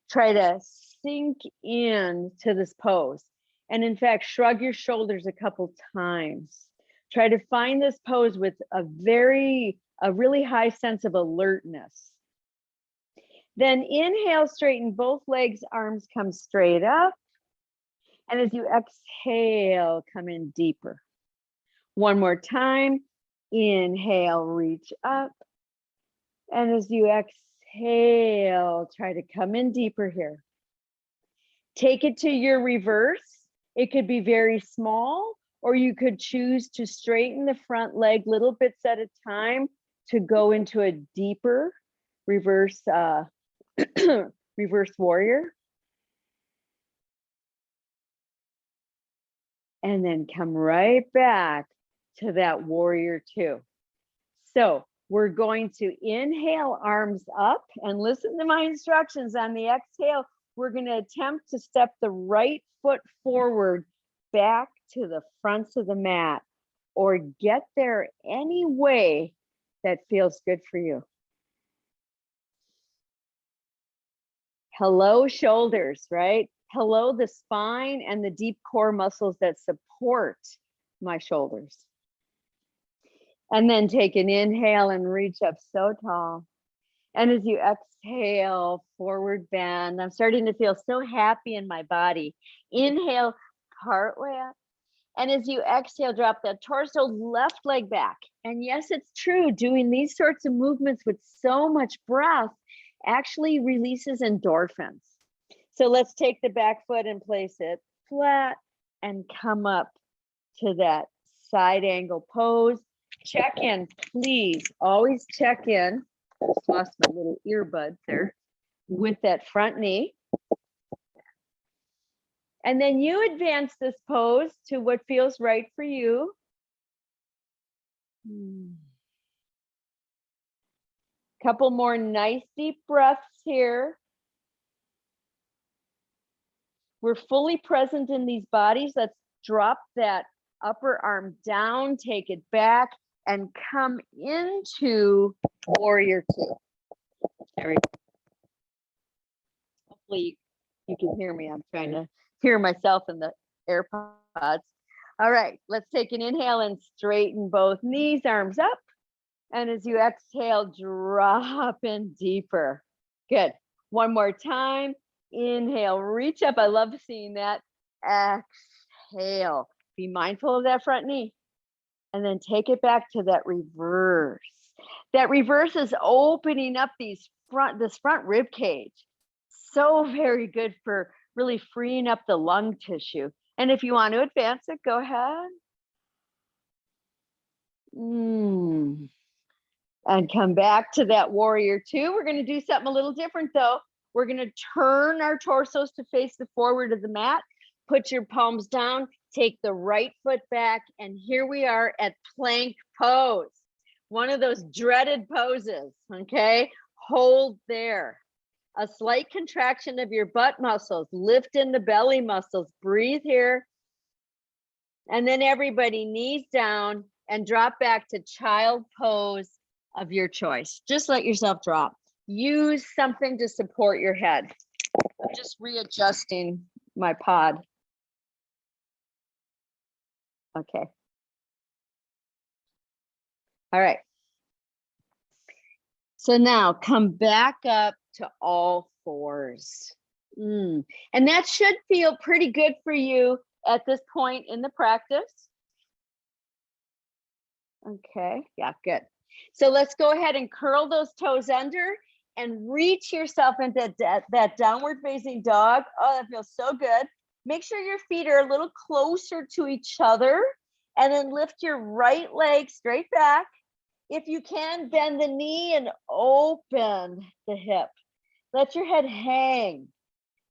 Try to sink in to this pose. And in fact, shrug your shoulders a couple times. Try to find this pose with a really high sense of alertness. Then inhale, straighten both legs, arms come straight up. And as you exhale, come in deeper. One more time, inhale, reach up. And as you exhale, try to come in deeper here. Take it to your reverse. It could be very small, or you could choose to straighten the front leg little bits at a time to go into a deeper reverse reverse warrior. And then come right back to that warrior two. So we're going to inhale, arms up, and listen to my instructions. On the exhale, we're going to attempt to step the right foot forward back to the front of the mat, or get there any way that feels good for you. Hello, shoulders, right? Hello, the spine and the deep core muscles that support my shoulders. And then take an inhale and reach up so tall. And as you exhale, forward bend. I'm starting to feel so happy in my body. Inhale, partway up. And as you exhale, drop that torso, left leg back. And yes, it's true, doing these sorts of movements with so much breath actually releases endorphins. So let's take the back foot and place it flat and come up to that side angle pose. Check in, please. Always check in. Just lost my little earbuds there. With that front knee. And then you advance this pose to what feels right for you. Couple more nice deep breaths here. We're fully present in these bodies. Let's drop that upper arm down, take it back, and come into warrior two. There we go. Hopefully you can hear me. I'm trying to hear myself in the AirPods. All right, let's take an inhale and straighten both knees, arms up. And as you exhale, drop in deeper. Good. One more time. Inhale, reach up. I love seeing that. Exhale. Be mindful of that front knee. And then take it back to that reverse. That reverse is opening up this front rib cage. So very good for really freeing up the lung tissue. And if you want to advance it, go ahead. And come back to that warrior two. We're going to do something a little different though. We're going to turn our torsos to face the forward of the mat. Put your palms down, take the right foot back, and here we are at plank pose. One of those dreaded poses, okay? Hold there. A slight contraction of your butt muscles, lift in the belly muscles, breathe here. And then everybody knees down and drop back to child pose of your choice. Just let yourself drop. Use something to support your head. I'm just readjusting my pod. Okay. All right. So now come back up to all fours. And that should feel pretty good for you at this point in the practice. Okay, yeah, good. So let's go ahead and curl those toes under and reach yourself into that downward facing dog. Oh, that feels so good. Make sure your feet are a little closer to each other, and then lift your right leg straight back. If you can, bend the knee and open the hip. Let your head hang.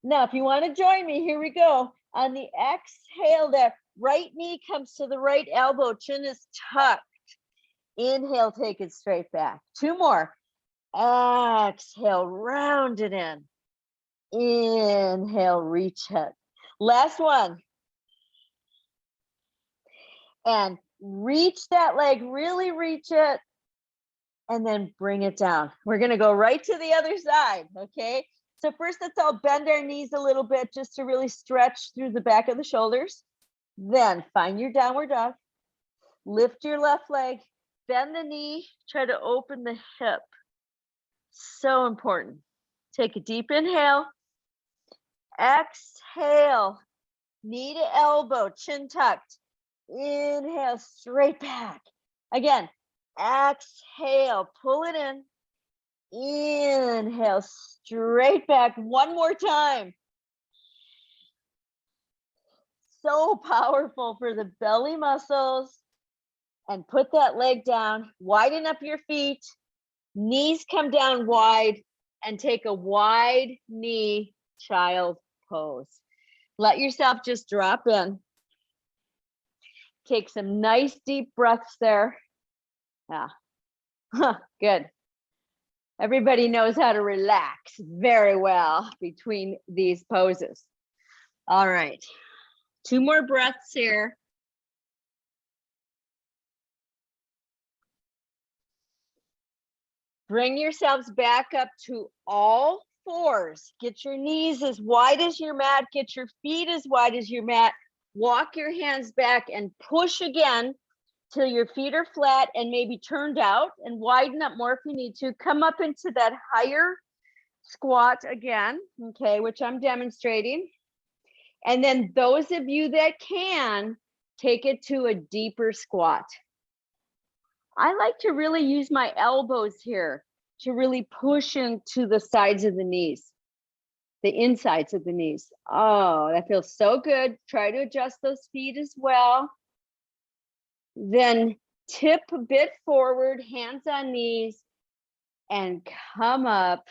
Now, if you want to join me, here we go. On the exhale, that right knee comes to the right elbow, chin is tucked. Inhale, take it straight back. Two more. Exhale, round it in. Inhale, reach it. Last one. And reach that leg, really reach it, and then bring it down. We're going to go right to the other side, okay? So first, let's all bend our knees a little bit just to really stretch through the back of the shoulders. Then find your downward dog. Lift your left leg, bend the knee, try to open the hip. So important. Take a deep inhale. Exhale, knee to elbow, chin tucked. Inhale, straight back. Again, exhale, pull it in. Inhale, straight back. One more time. So powerful for the belly muscles. And put that leg down, widen up your feet, knees come down wide, and take a wide knee child pose. Let yourself just drop in. Take some nice deep breaths there. Yeah, good. Everybody knows how to relax very well between these poses. All right, 2 more breaths here. Bring yourselves back up to all fours. Get your knees as wide as your mat. Get your feet as wide as your mat. Walk your hands back and push again till your feet are flat and maybe turned out, and widen up more if you need to. Come up into that higher squat again, okay, which I'm demonstrating. And then those of you that can, take it to a deeper squat. I like to really use my elbows here to really push into the sides of the knees, the insides of the knees. Oh, that feels so good. Try to adjust those feet as well. Then tip a bit forward, hands on knees, and come up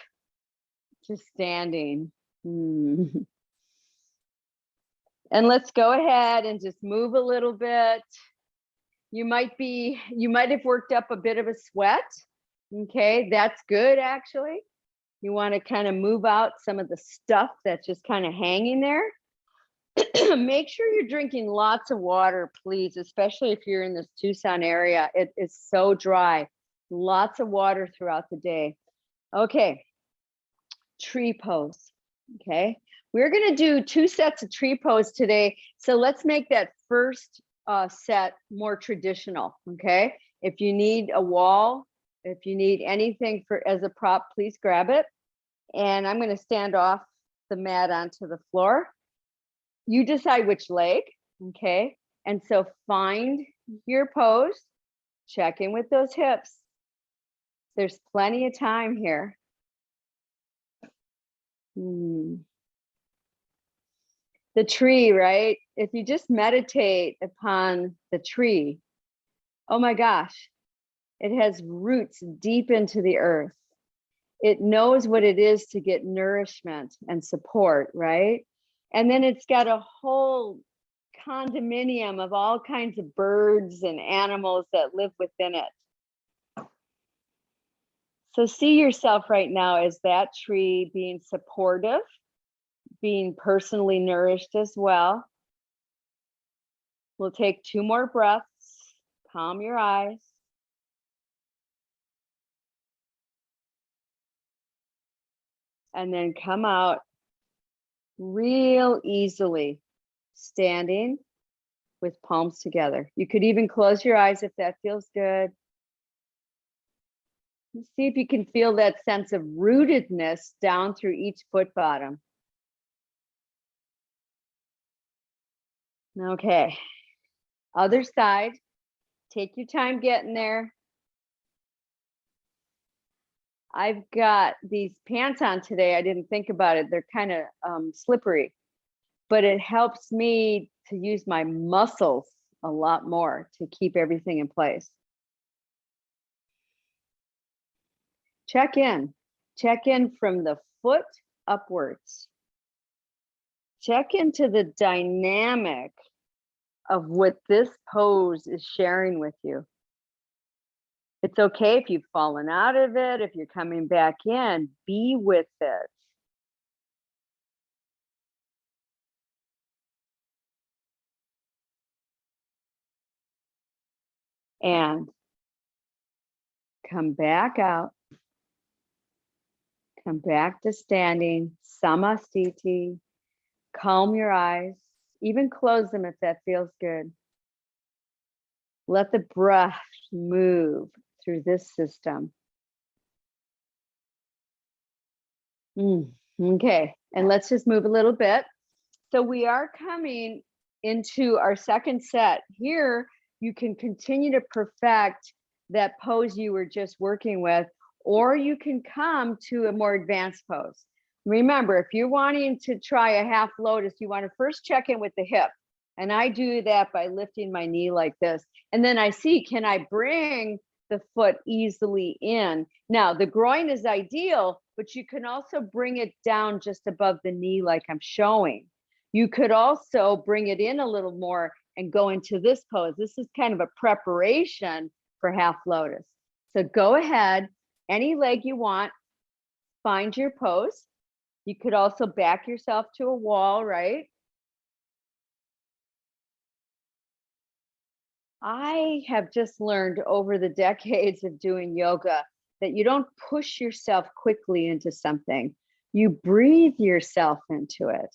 to standing. And let's go ahead and just move a little bit. You might have worked up a bit of a sweat. Okay, that's good actually. You want to kind of move out some of the stuff that's just kind of hanging there. Make sure you're drinking lots of water, please, especially if you're in this Tucson area. It is so dry. Lots of water throughout the day. Okay, tree pose. Okay, we're going to do 2 sets of tree pose today. So let's make that first set more traditional. Okay, if you need a wall, if you need anything as a prop, please grab it. And I'm going to stand off the mat onto the floor. You decide which leg, okay? And so find your pose, check in with those hips. There's plenty of time here. The tree, right? If you just meditate upon the tree, oh my gosh, it has roots deep into the earth. It knows what it is to get nourishment and support, right? And then it's got a whole condominium of all kinds of birds and animals that live within it. So see yourself right now as that tree, being supportive, being personally nourished as well. We'll take 2 more breaths. Calm your eyes. And then come out real easily, standing with palms together. You could even close your eyes if that feels good. See if you can feel that sense of rootedness down through each foot bottom. Okay, other side. Take your time getting there. I've got these pants on today. I didn't think about it. They're kind of slippery, but it helps me to use my muscles a lot more to keep everything in place. Check in from the foot upwards. Check into the dynamic of what this pose is sharing with you. It's okay if you've fallen out of it, if you're coming back in, be with it. And come back out. Come back to standing, Samasthiti. Calm your eyes, even close them if that feels good. Let the breath move through this system. Okay, and let's just move a little bit. So we are coming into our second set. Here, you can continue to perfect that pose you were just working with, or you can come to a more advanced pose. Remember, if you're wanting to try a half lotus, you want to first check in with the hip. And I do that by lifting my knee like this. And then I see, can I bring the foot easily in? Now, the groin is ideal, but you can also bring it down just above the knee like I'm showing. You could also bring it in a little more and go into this pose. This is kind of a preparation for half lotus. So go ahead, any leg you want, find your pose. You could also back yourself to a wall, right? I have just learned over the decades of doing yoga that you don't push yourself quickly into something. You breathe yourself into it.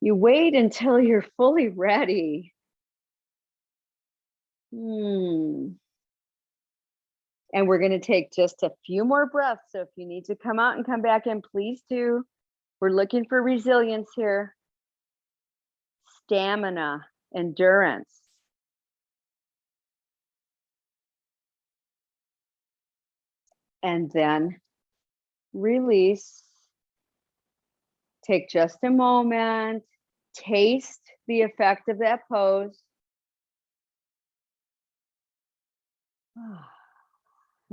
You wait until you're fully ready. And we're going to take just a few more breaths. So if you need to come out and come back in, please do. We're looking for resilience here. Stamina, endurance. And then release. Take just a moment. Taste the effect of that pose.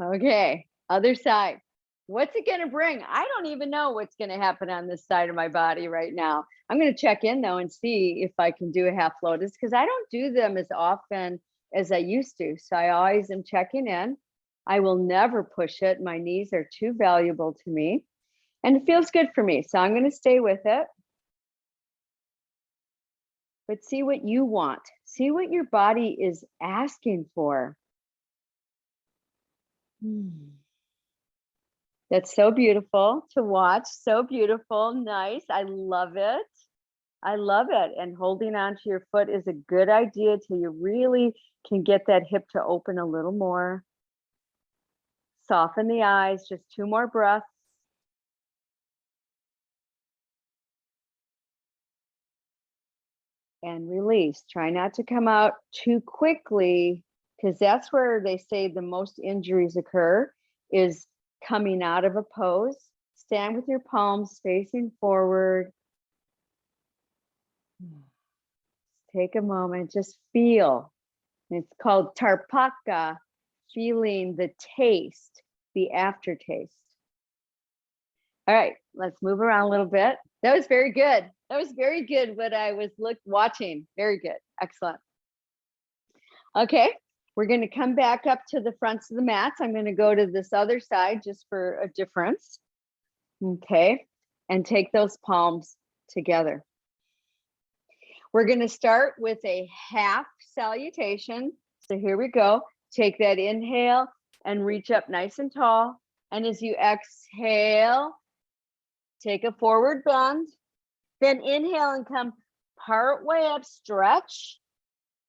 Okay, other side. What's it going to bring? I don't even know what's going to happen on this side of my body right now. I'm going to check in though and see if I can do a half lotus because I don't do them as often as I used to. So I always am checking in. I will never push it. My knees are too valuable to me and it feels good for me. So I'm going to stay with it. But see what you want. See what your body is asking for. That's so beautiful to watch. So beautiful. Nice. I love it. I love it. And holding on to your foot is a good idea till you really can get that hip to open a little more. Soften the eyes. Just 2 more breaths. And release. Try not to come out too quickly because that's where they say the most injuries occur, is coming out of a pose. Stand with your palms facing forward. Take a moment, just feel. It's called Tarpaka, feeling the taste, the aftertaste. All right, let's move around a little bit. That was very good. That was very good what I was watching. Very good. Excellent. Okay, we're going to come back up to the fronts of the mats. I'm going to go to this other side just for a difference. Okay, and take those palms together. We're going to start with a half salutation. So here we go. Take that inhale and reach up nice and tall. And as you exhale, take a forward bend. Then inhale and come part way up, stretch.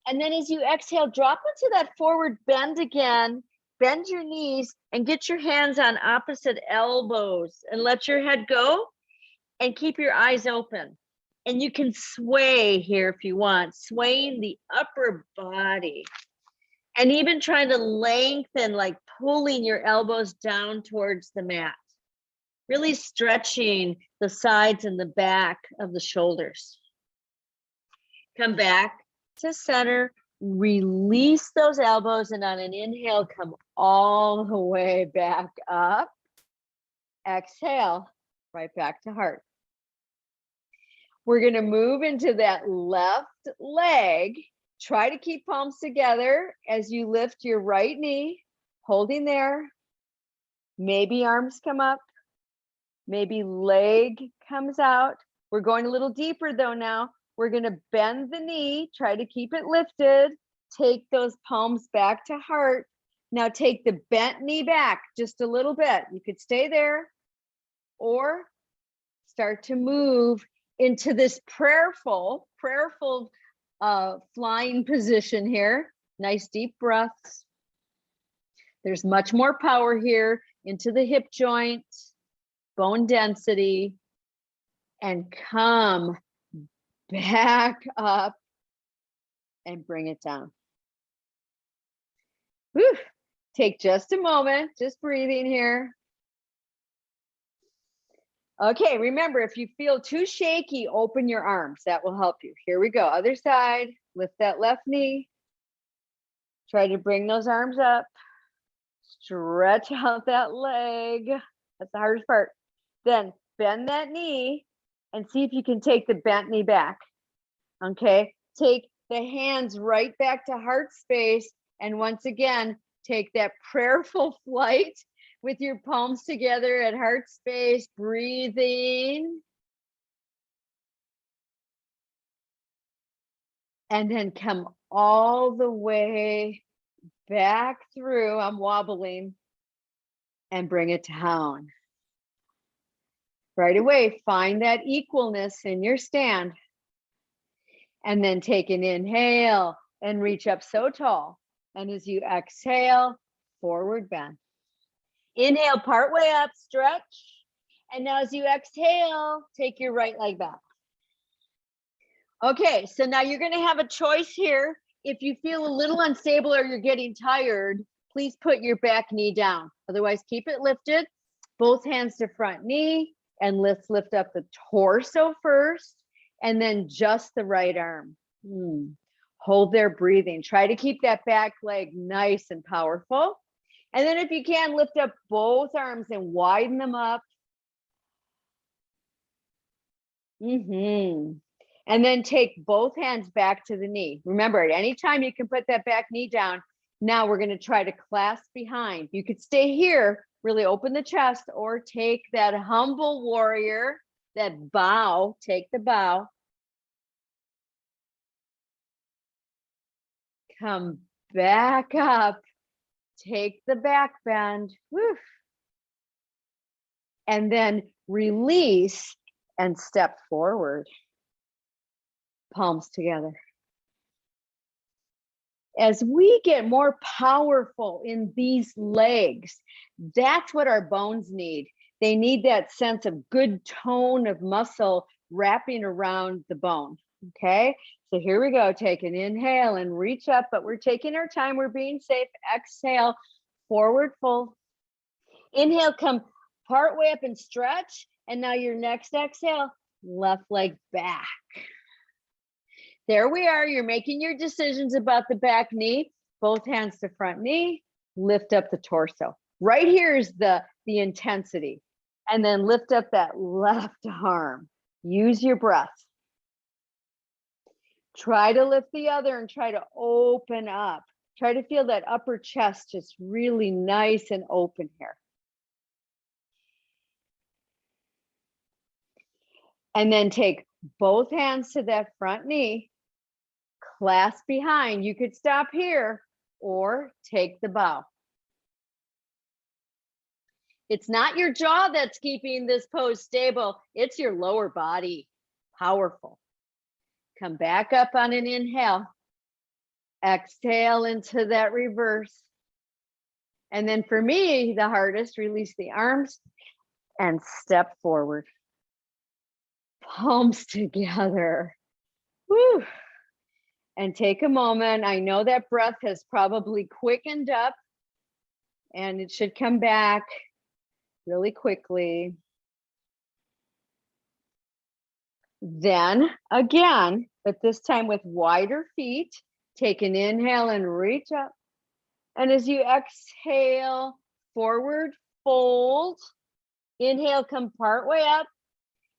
And then as you exhale, drop into that forward bend again. Bend your knees and get your hands on opposite elbows and let your head go and keep your eyes open. And you can sway here if you want, swaying the upper body. And even trying to lengthen, like pulling your elbows down towards the mat. Really stretching the sides and the back of the shoulders. Come back to center, release those elbows, and on an inhale, come all the way back up. Exhale, right back to heart. We're going to move into that left leg. Try to keep palms together as you lift your right knee, holding there. Maybe arms come up. Maybe leg comes out. We're going a little deeper though now. We're going to bend the knee. Try to keep it lifted. Take those palms back to heart. Now take the bent knee back just a little bit. You could stay there or start to move into this prayerful flying position here. Nice deep breaths. There's much more power here into the hip joint, bone density, and come back up and bring it down. Whew. Take just a moment, just breathing here. Okay, remember, if you feel too shaky, open your arms. That will help you. Here we go. Other side. Lift that left knee. Try to bring those arms up. Stretch out that leg. That's the hardest part. Then bend that knee and see if you can take the bent knee back. Okay, take the hands right back to heart space. And once again, take that prayerful flight with your palms together at heart space, breathing. And then come all the way back through. I'm wobbling. And bring it down. Right away, find that equalness in your stand. And then take an inhale and reach up so tall. And as you exhale, forward bend. Inhale, part way up, stretch. And now as you exhale, take your right leg back. Okay, so now you're going to have a choice here. If you feel a little unstable or you're getting tired, please put your back knee down. Otherwise, keep it lifted. Both hands to front knee, and let's lift up the torso first, and then just the right arm. Hold there, breathing. Try to keep that back leg nice and powerful. And then if you can, lift up both arms and widen them up. And then take both hands back to the knee. Remember, at any time you can put that back knee down. Now we're going to try to clasp behind. You could stay here, really open the chest, or take that humble warrior, that bow, take the bow. Come back up, take the back bend, woof. And then release and step forward. Palms together. As we get more powerful in these legs, that's what our bones need. They need that sense of good tone of muscle wrapping around the bone, okay? So here we go. Take an inhale and reach up, but we're taking our time. We're being safe. Exhale, forward fold. Inhale, come part way up and stretch. And now your next exhale, left leg back. There we are. You're making your decisions about the back knee. Both hands to front knee. Lift up the torso. Right here is the intensity. And then lift up that left arm. Use your breath. Try to lift the other and try to open up. Try to feel that upper chest just really nice and open here. And then take both hands to that front knee. Clasp behind. You could stop here or take the bow. It's not your jaw that's keeping this pose stable. It's your lower body. Powerful. Come back up on an inhale. Exhale into that reverse. And then for me, the hardest, release the arms and step forward. Palms together. Woo. And take a moment. I know that breath has probably quickened up and it should come back really quickly. Then again, but this time with wider feet, take an inhale and reach up. And as you exhale, forward fold. Inhale, come part way up.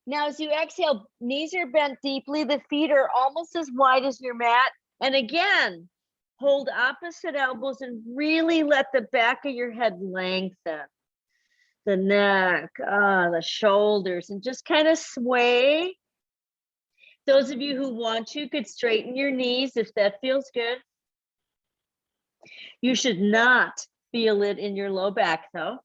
Now, as you exhale, knees are bent deeply. The feet are almost as wide as your mat. And again, hold opposite elbows and really let the back of your head lengthen. The neck, the shoulders, and just kind of sway. Those of you who want to could straighten your knees if that feels good. You should not feel it in your low back though.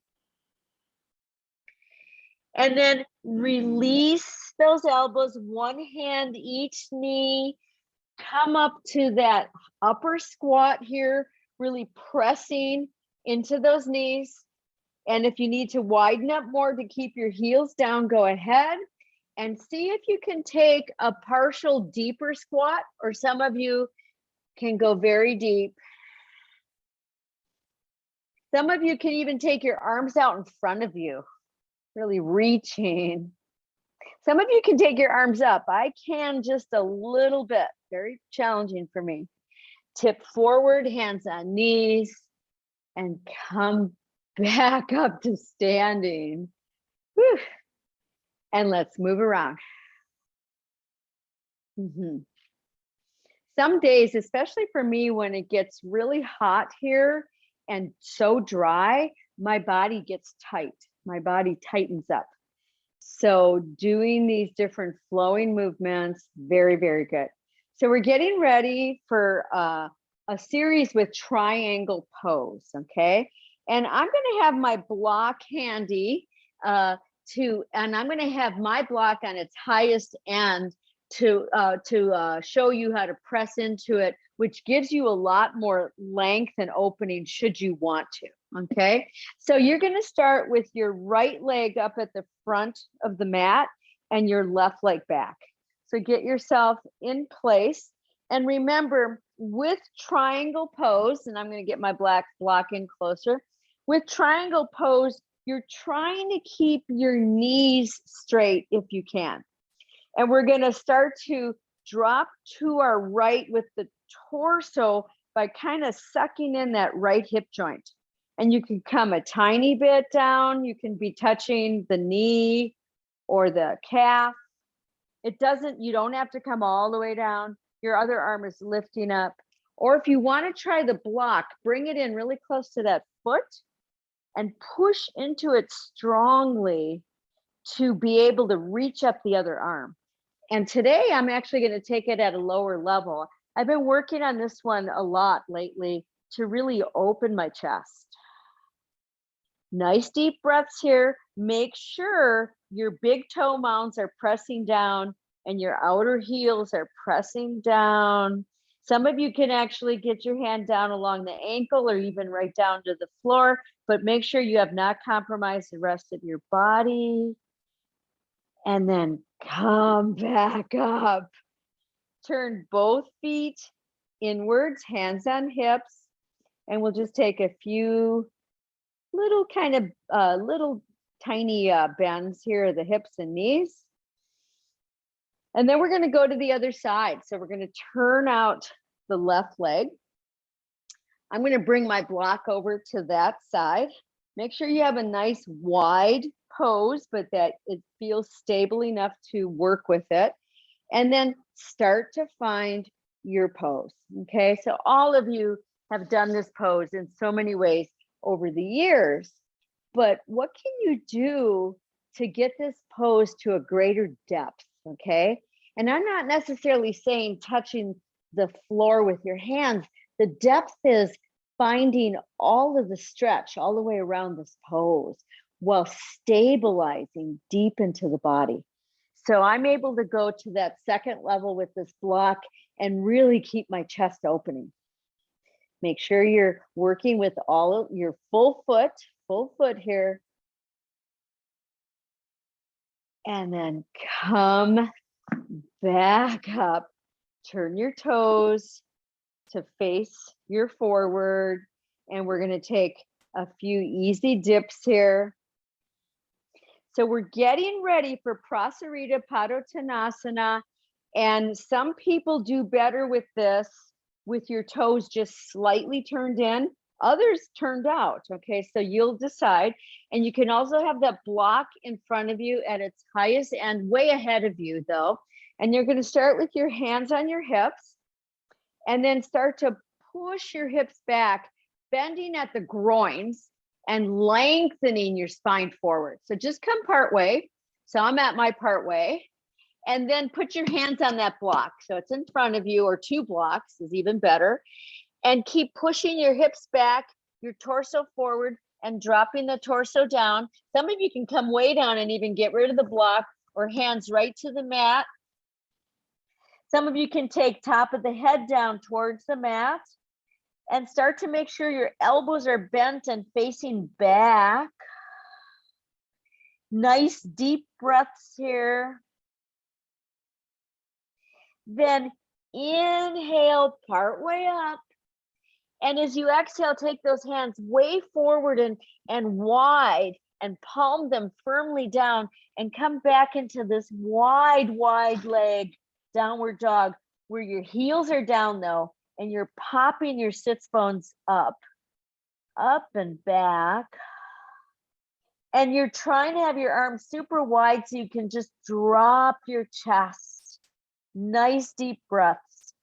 And then release those elbows, one hand each knee. Come up to that upper squat here, really pressing into those knees. And if you need to widen up more to keep your heels down, go ahead and see if you can take a partial deeper squat, or some of you can go very deep. Some of you can even take your arms out in front of you, really reaching. Some of you can take your arms up. I can just a little bit, very challenging for me. Tip forward, hands on knees, and come back up to standing. Whew. And let's move around. Some days, especially for me, when it gets really hot here and so dry, my body gets tight. My body tightens up. So doing these different flowing movements, very, very good. So we're getting ready for a series with triangle pose, okay? And I'm gonna have my block handy and I'm gonna have my block on its highest end to show you how to press into it, which gives you a lot more length and opening should you want to, okay? So you're gonna start with your right leg up at the front of the mat and your left leg back. So get yourself in place. And remember, with triangle pose, and I'm gonna get my black block in closer, with triangle pose, you're trying to keep your knees straight if you can. And we're gonna start to drop to our right with the torso by kind of sucking in that right hip joint. And you can come a tiny bit down. You can be touching the knee or the calf. You don't have to come all the way down. Your other arm is lifting up. Or if you want to try the block, bring it in really close to that foot and push into it strongly to be able to reach up the other arm. And today I'm actually going to take it at a lower level. I've been working on this one a lot lately to really open my chest. Nice deep breaths here. Make sure your big toe mounts are pressing down and your outer heels are pressing down. Some of you can actually get your hand down along the ankle or even right down to the floor, but make sure you have not compromised the rest of your body. And then come back up. turn both feet inwards, hands on hips, and we'll just take a few little kind of little tiny bends here of the hips and knees. And then we're going to go to the other side. So we're going to turn out the left leg. I'm going to bring my block over to that side. Make sure you have a nice wide pose, but that it feels stable enough to work with it. And then start to find your pose. Okay, so all of you have done this pose in so many ways over the years, but what can you do to get this pose to a greater depth? Okay, and I'm not necessarily saying touching the floor with your hands. The depth is finding all of the stretch all the way around this pose while stabilizing deep into the body. So I'm able to go to that second level with this block and really keep my chest opening. Make sure you're working with all of your full foot here. And then come back up, turn your toes to face your forward. And we're going to take a few easy dips here. So we're getting ready for Prasarita Padottanasana. And some people do better with this, with your toes just slightly turned in, others turned out. Okay, so you'll decide. And you can also have that block in front of you at its highest end, way ahead of you though. And you're going to start with your hands on your hips and then start to push your hips back, bending at the groins and lengthening your spine forward. So just come part way. So I'm at my part way. And then put your hands on that block. So it's in front of you, or two blocks is even better. And keep pushing your hips back, your torso forward, and dropping the torso down. Some of you can come way down and even get rid of the block, or hands right to the mat. Some of you can take top of the head down towards the mat and start to make sure your elbows are bent and facing back. Nice deep breaths here. Then inhale, part way up. And as you exhale, take those hands way forward and wide and palm them firmly down and come back into this wide leg downward dog, where your heels are down though, and you're popping your sits bones up and back. And you're trying to have your arms super wide so you can just drop your chest. Nice deep breaths.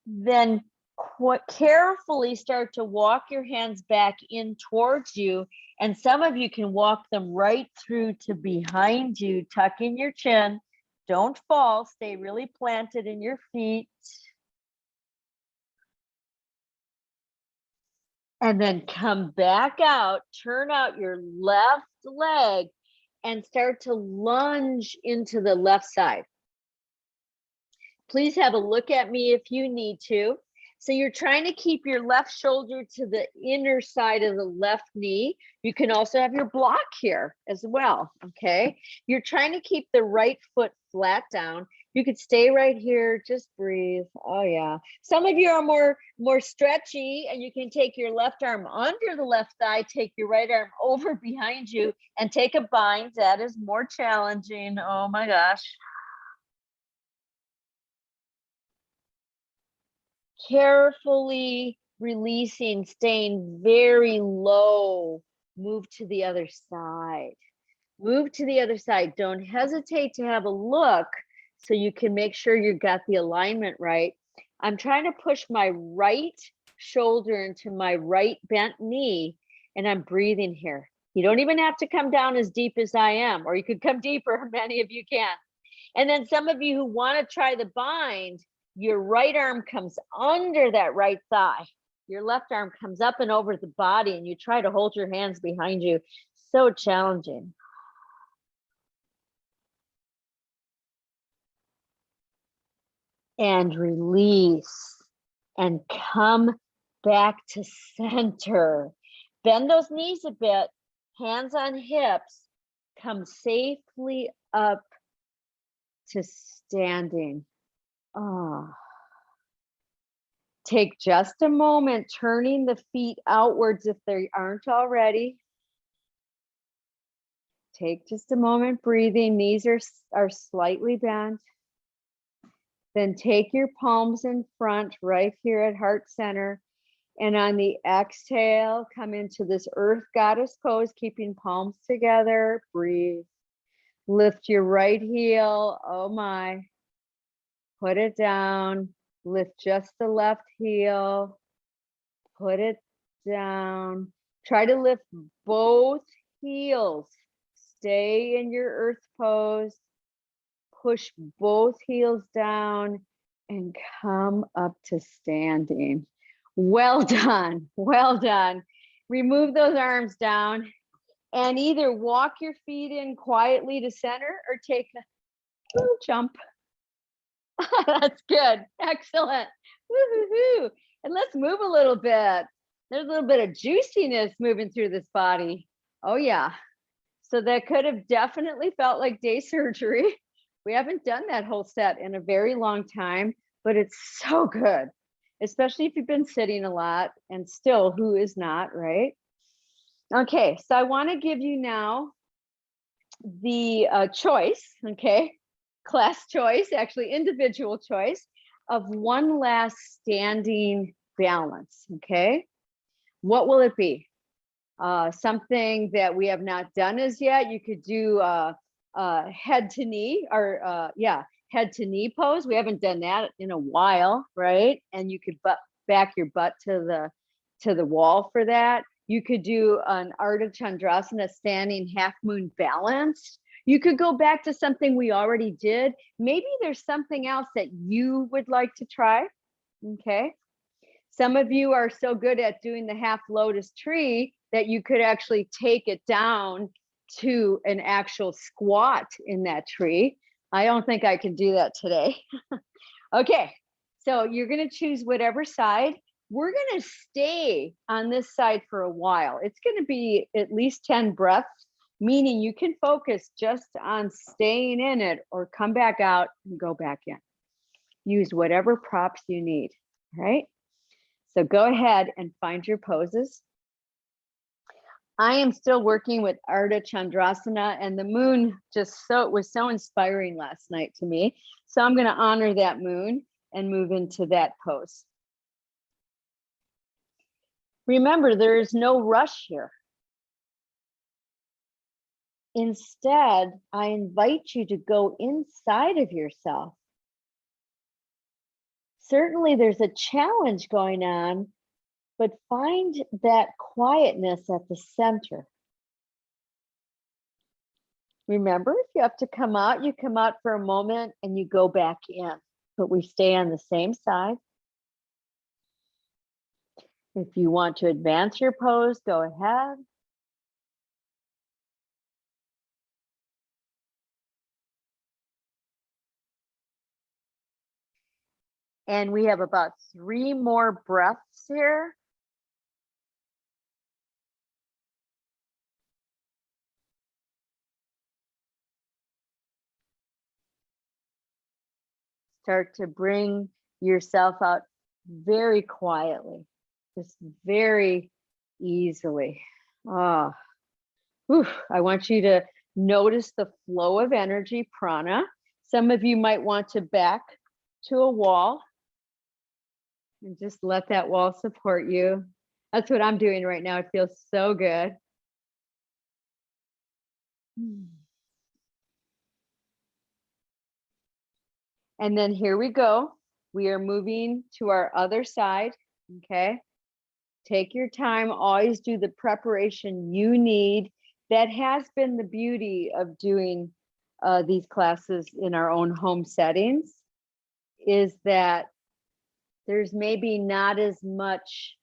Then carefully start to walk your hands back in towards you. And some of you can walk them right through to behind you, tucking your chin. Don't fall, stay really planted in your feet. And then come back out, turn out your left leg and start to lunge into the left side. Please have a look at me if you need to. So you're trying to keep your left shoulder to the inner side of the left knee. You can also have your block here as well, okay? You're trying to keep the right foot flat down. You could stay right here, just breathe. Oh yeah. Some of you are more stretchy, and you can take your left arm under the left thigh, take your right arm over behind you and take a bind. That is more challenging. Oh my gosh. Carefully releasing, staying very low. Move to the other side. Move to the other side. Don't hesitate to have a look so you can make sure you got the alignment right. I'm trying to push my right shoulder into my right bent knee, and I'm breathing here. You don't even have to come down as deep as I am, or you could come deeper. Many of you can. And then some of you who want to try the bind, your right arm comes under that right thigh. Your left arm comes up and over the body, and you try to hold your hands behind you. So challenging. And release and come back to center. Bend those knees a bit, hands on hips, come safely up to standing. Ah. Take just a moment, turning the feet outwards if they aren't already. Take just a moment breathing. Knees are slightly bent. Then take your palms in front right here at heart center. And on the exhale, come into this earth goddess pose, keeping palms together. Breathe. Lift your right heel. Oh my. Put it down. Lift just the left heel. Put it down. Try to lift both heels. Stay in your earth pose. Push both heels down and come up to standing. Well done. Well done. Remove those arms down and either walk your feet in quietly to center or take a little jump. That's good. Excellent. Woo-hoo-hoo. And let's move a little bit. There's a little bit of juiciness moving through this body. Oh yeah. So that could have definitely felt like day surgery. We haven't done that whole set in a very long time, but it's so good, especially if you've been sitting a lot, and still, who is not, right? Okay, so I want to give you now the choice, okay? Class choice, actually individual choice of one last standing balance, okay? What will it be? Something that we have not done as yet. You could do head to knee, or head to knee pose. We haven't done that in a while, right? And you could back your butt to the wall for that. You could do an Ardha Chandrasana standing half moon balance. You could go back to something we already did. Maybe there's something else that you would like to try. Okay. Some of you are so good at doing the half lotus tree that you could actually take it down to an actual squat in that tree. I don't think I can do that today. Okay, so you're going to choose whatever side. We're going to stay on this side for a while. It's going to be at least 10 breaths, meaning you can focus just on staying in it or come back out and go back in. Use whatever props you need, right? So go ahead and find your poses. I am still working with Ardha Chandrasana, and the moon was so inspiring last night to me. So I'm going to honor that moon and move into that pose. Remember, there is no rush here. Instead, I invite you to go inside of yourself. Certainly there's a challenge going on, but find that quietness at the center. Remember, if you have to come out, you come out for a moment and you go back in, but we stay on the same side. If you want to advance your pose, go ahead. And we have about 3 more breaths here. Start to bring yourself out very quietly, just very easily. I want you to notice the flow of energy, prana. Some of you might want to back to a wall and just let that wall support you. That's what I'm doing right now. It feels so good. And then here we go. We are moving to our other side, okay? Take your time, always do the preparation you need. That has been the beauty of doing these classes in our own home settings, is that there's maybe not as much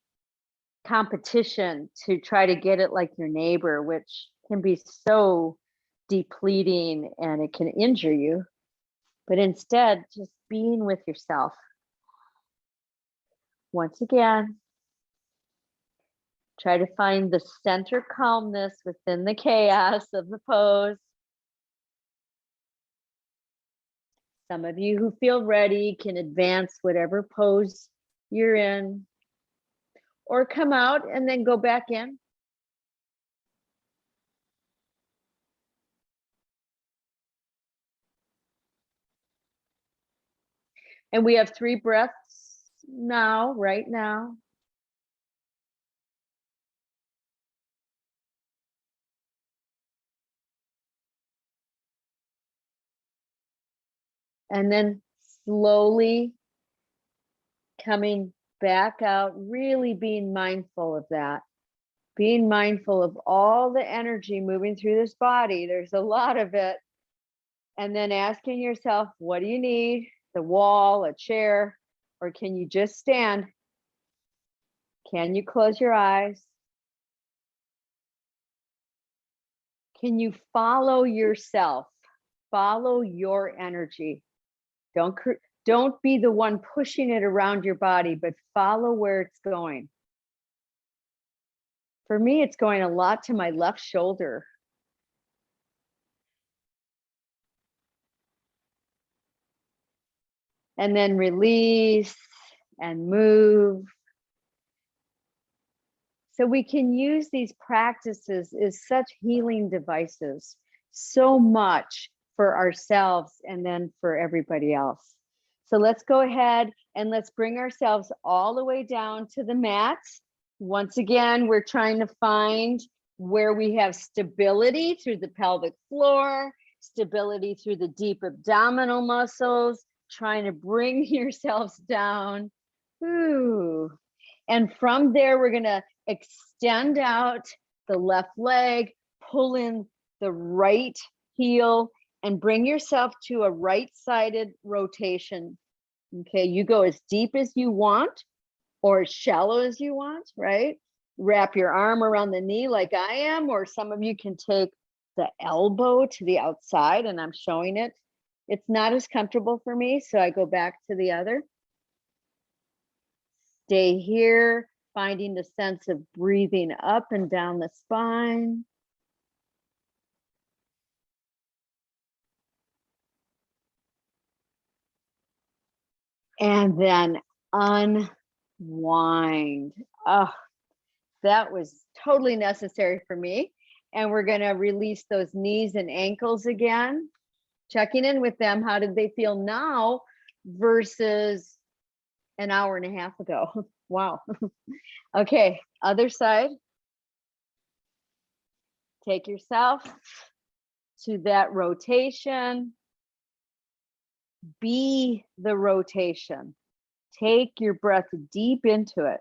competition to try to get it like your neighbor, which can be so depleting and it can injure you. But instead, just being with yourself. Once again, try to find the center calmness within the chaos of the pose. Some of you who feel ready can advance whatever pose you're in, or come out and then go back in. And we have 3 breaths now, right now. And then slowly coming back out, really being mindful of that. Being mindful of all the energy moving through this body. There's a lot of it. And then asking yourself, what do you need? The wall, a chair, or can you just stand? Can you close your eyes? Can you follow yourself? Follow your energy. Don't be the one pushing it around your body, but follow where it's going. For me, it's going a lot to my left shoulder. And then release and move. So we can use these practices as such healing devices, so much for ourselves and then for everybody else. So let's go ahead and let's bring ourselves all the way down to the mat. Once again, we're trying to find where we have stability through the pelvic floor, stability through the deep abdominal muscles, trying to bring yourselves down. Ooh. And from there, we're gonna extend out the left leg, pull in the right heel, and bring yourself to a right-sided rotation. Okay, you go as deep as you want or as shallow as you want, right? Wrap your arm around the knee like I am, or some of you can take the elbow to the outside, and I'm showing it. It's not as comfortable for me, so I go back to the other. Stay here, finding the sense of breathing up and down the spine. And then unwind. Oh, that was totally necessary for me. And we're going to release those knees and ankles again, checking in with them. How did they feel now versus an hour and a half ago? Wow. Okay, other side. Take yourself to that rotation. Be the rotation. Take your breath deep into it.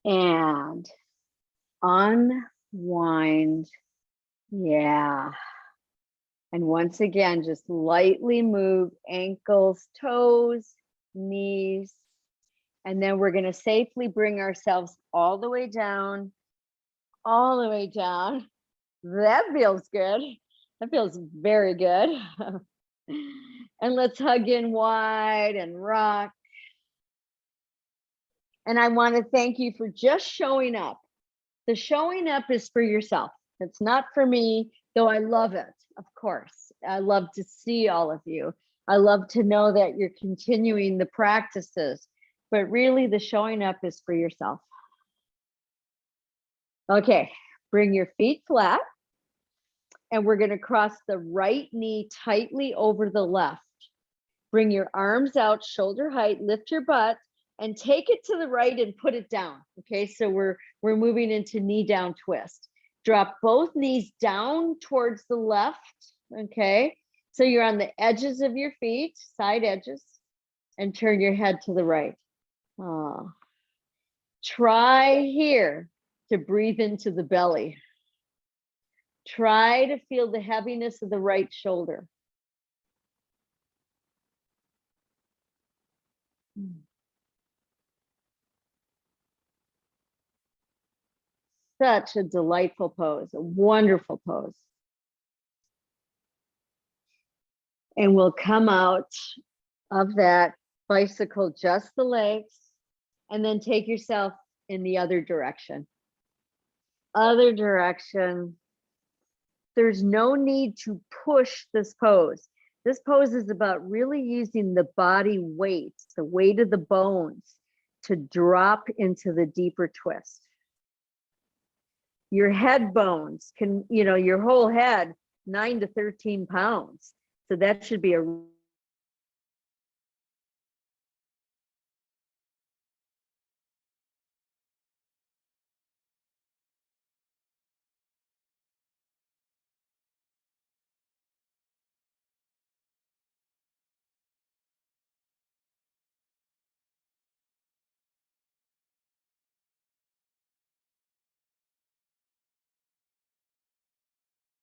And unwind. Yeah. And once again, just lightly move ankles, toes, knees. And then we're going to safely bring ourselves all the way down, all the way down. That feels good. That feels very good. And let's hug in wide and rock. And I want to thank you for just showing up. The showing up is for yourself. It's not for me, though I love it, of course. I love to see all of you. I love to know that you're continuing the practices, but really the showing up is for yourself. Okay, bring your feet flat, and we're going to cross the right knee tightly over the left. Bring your arms out, shoulder height, lift your butt, and take it to the right and put it down. Okay, so we're moving into knee down twist. Drop both knees down towards the left. Okay, so you're on the edges of your feet, side edges, and turn your head to the right. Oh. Try here to breathe into the belly. Try to feel the heaviness of the right shoulder. Such a delightful pose, a wonderful pose. And we'll come out of that bicycle, just the legs, and then take yourself in the other direction. Other direction. There's no need to push this pose. This pose is about really using the body weight, the weight of the bones, to drop into the deeper twist. Your head bones can, your whole head, 9 to 13 pounds. So that should be a